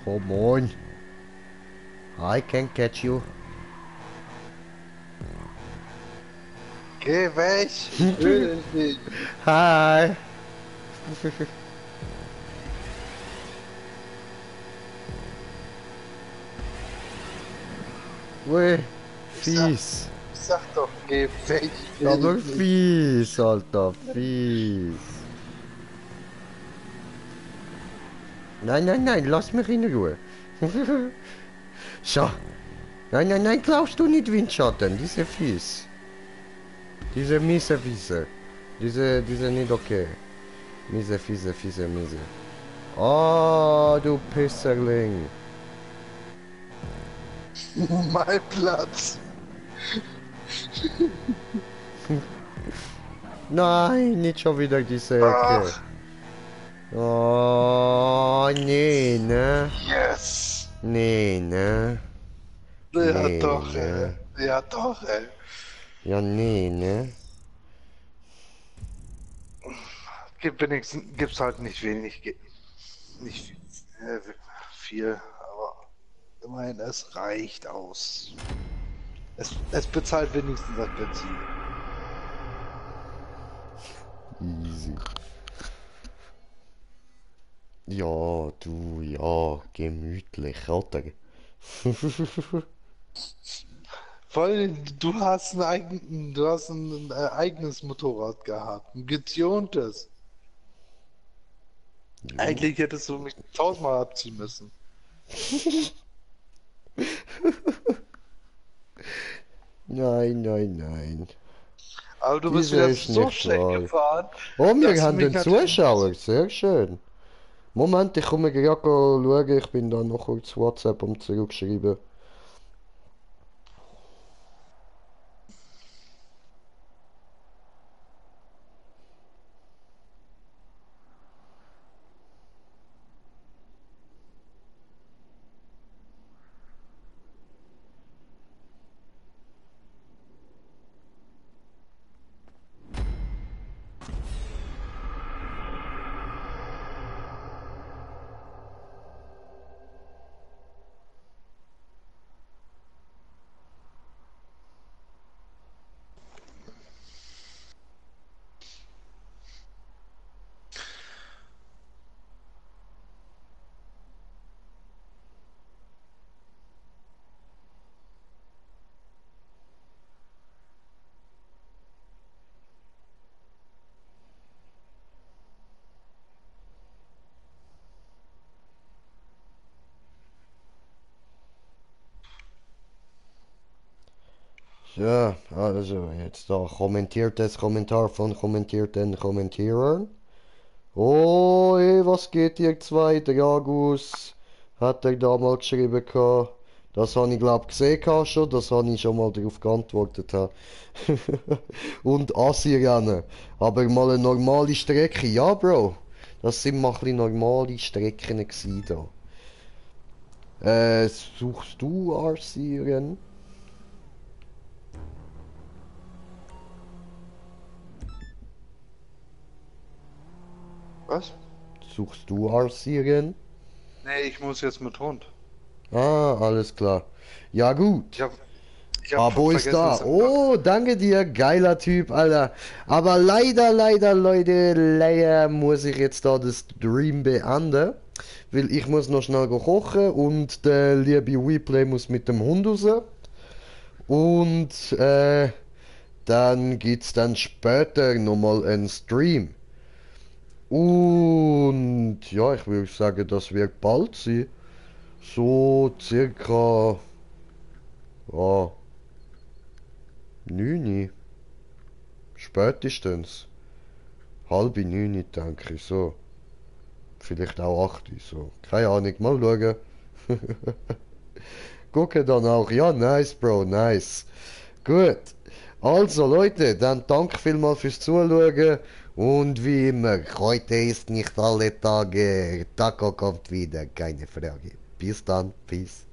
Come on. I can catch you. Geh weg! Ich will dich nicht! Hi. Ui, fies. Ich sag doch, geh weg! Ich will Aber dich nicht. fies, Alter, fies. Nein, nein, nein, lass mich in Ruhe. So. Nein, nein, nein, glaubst du nicht Windschatten, diese fies. Diese miese Fiese. Diese nicht okay. Miese, fiese, fiese, miese. Oh, du Pisserling. Mein Platz! Nein, nicht schon wieder diese Ecke. Ach, Oh, nee, ne? yes! Nee, ne? Ja Nee, doch, ne? ey. Ja doch, ey. Ja, nee, ne? Gibt's halt nicht wenig. Nicht viel, aber immerhin, es reicht aus. Es bezahlt wenigstens das Benzin. Easy. Ja, du, ja, gemütlich, Alter. Vor allem, du hast ein eigenes Motorrad gehabt, ein getuntes. Eigentlich hättest du mich tausendmal abziehen müssen. Nein, nein, nein. Aber du bist Diese wieder ist so nicht schnell wahr. gefahren, Oh, wir dass du haben mich den natürlich... Zuschauer, sehr schön. Moment, ich komme gerade schauen, ich bin da noch kurz WhatsApp um zurückschreiben. Ja, also jetzt da kommentiertes Kommentar von kommentierten Kommentierern. Oh, was geht ihr zwei? Dragus hat er da mal geschrieben gehabt. Das habe ich glaub gesehen gehabt schon, das habe ich schon mal darauf geantwortet. Ha. Und Assi-Rennen. Aber mal eine normale Strecke. Ja, Bro. Das sind mal ein bisschen normale Strecken gewesen da. Suchst du RC-Rennen? Was? Suchst du RC-Rennen? Nee, ich muss jetzt mit Hund. Ah, alles klar. Ja gut. Ich hab Abo ist vergessen, da. es im Oh, danke dir. Geiler Typ, Alter. Aber leider, Leute, leider muss ich jetzt da das Stream beenden. Weil ich muss noch schnell kochen und der liebe Weplay muss mit dem Hund raus. Und dann gibt's dann später nochmal einen Stream. Und ja, ich würde sagen, das wird bald sein. So circa, ja, 9. Spätestens. Halb 9, denke ich, so. Vielleicht auch 8, so. Keine Ahnung, mal schauen. Gucke dann auch. Ja, nice, Bro, nice. Gut. Also, Leute, dann danke vielmals fürs Zuschauen. Und wie immer, heute ist nicht alle Tage. Taco kommt wieder, keine Frage. Bis dann, peace.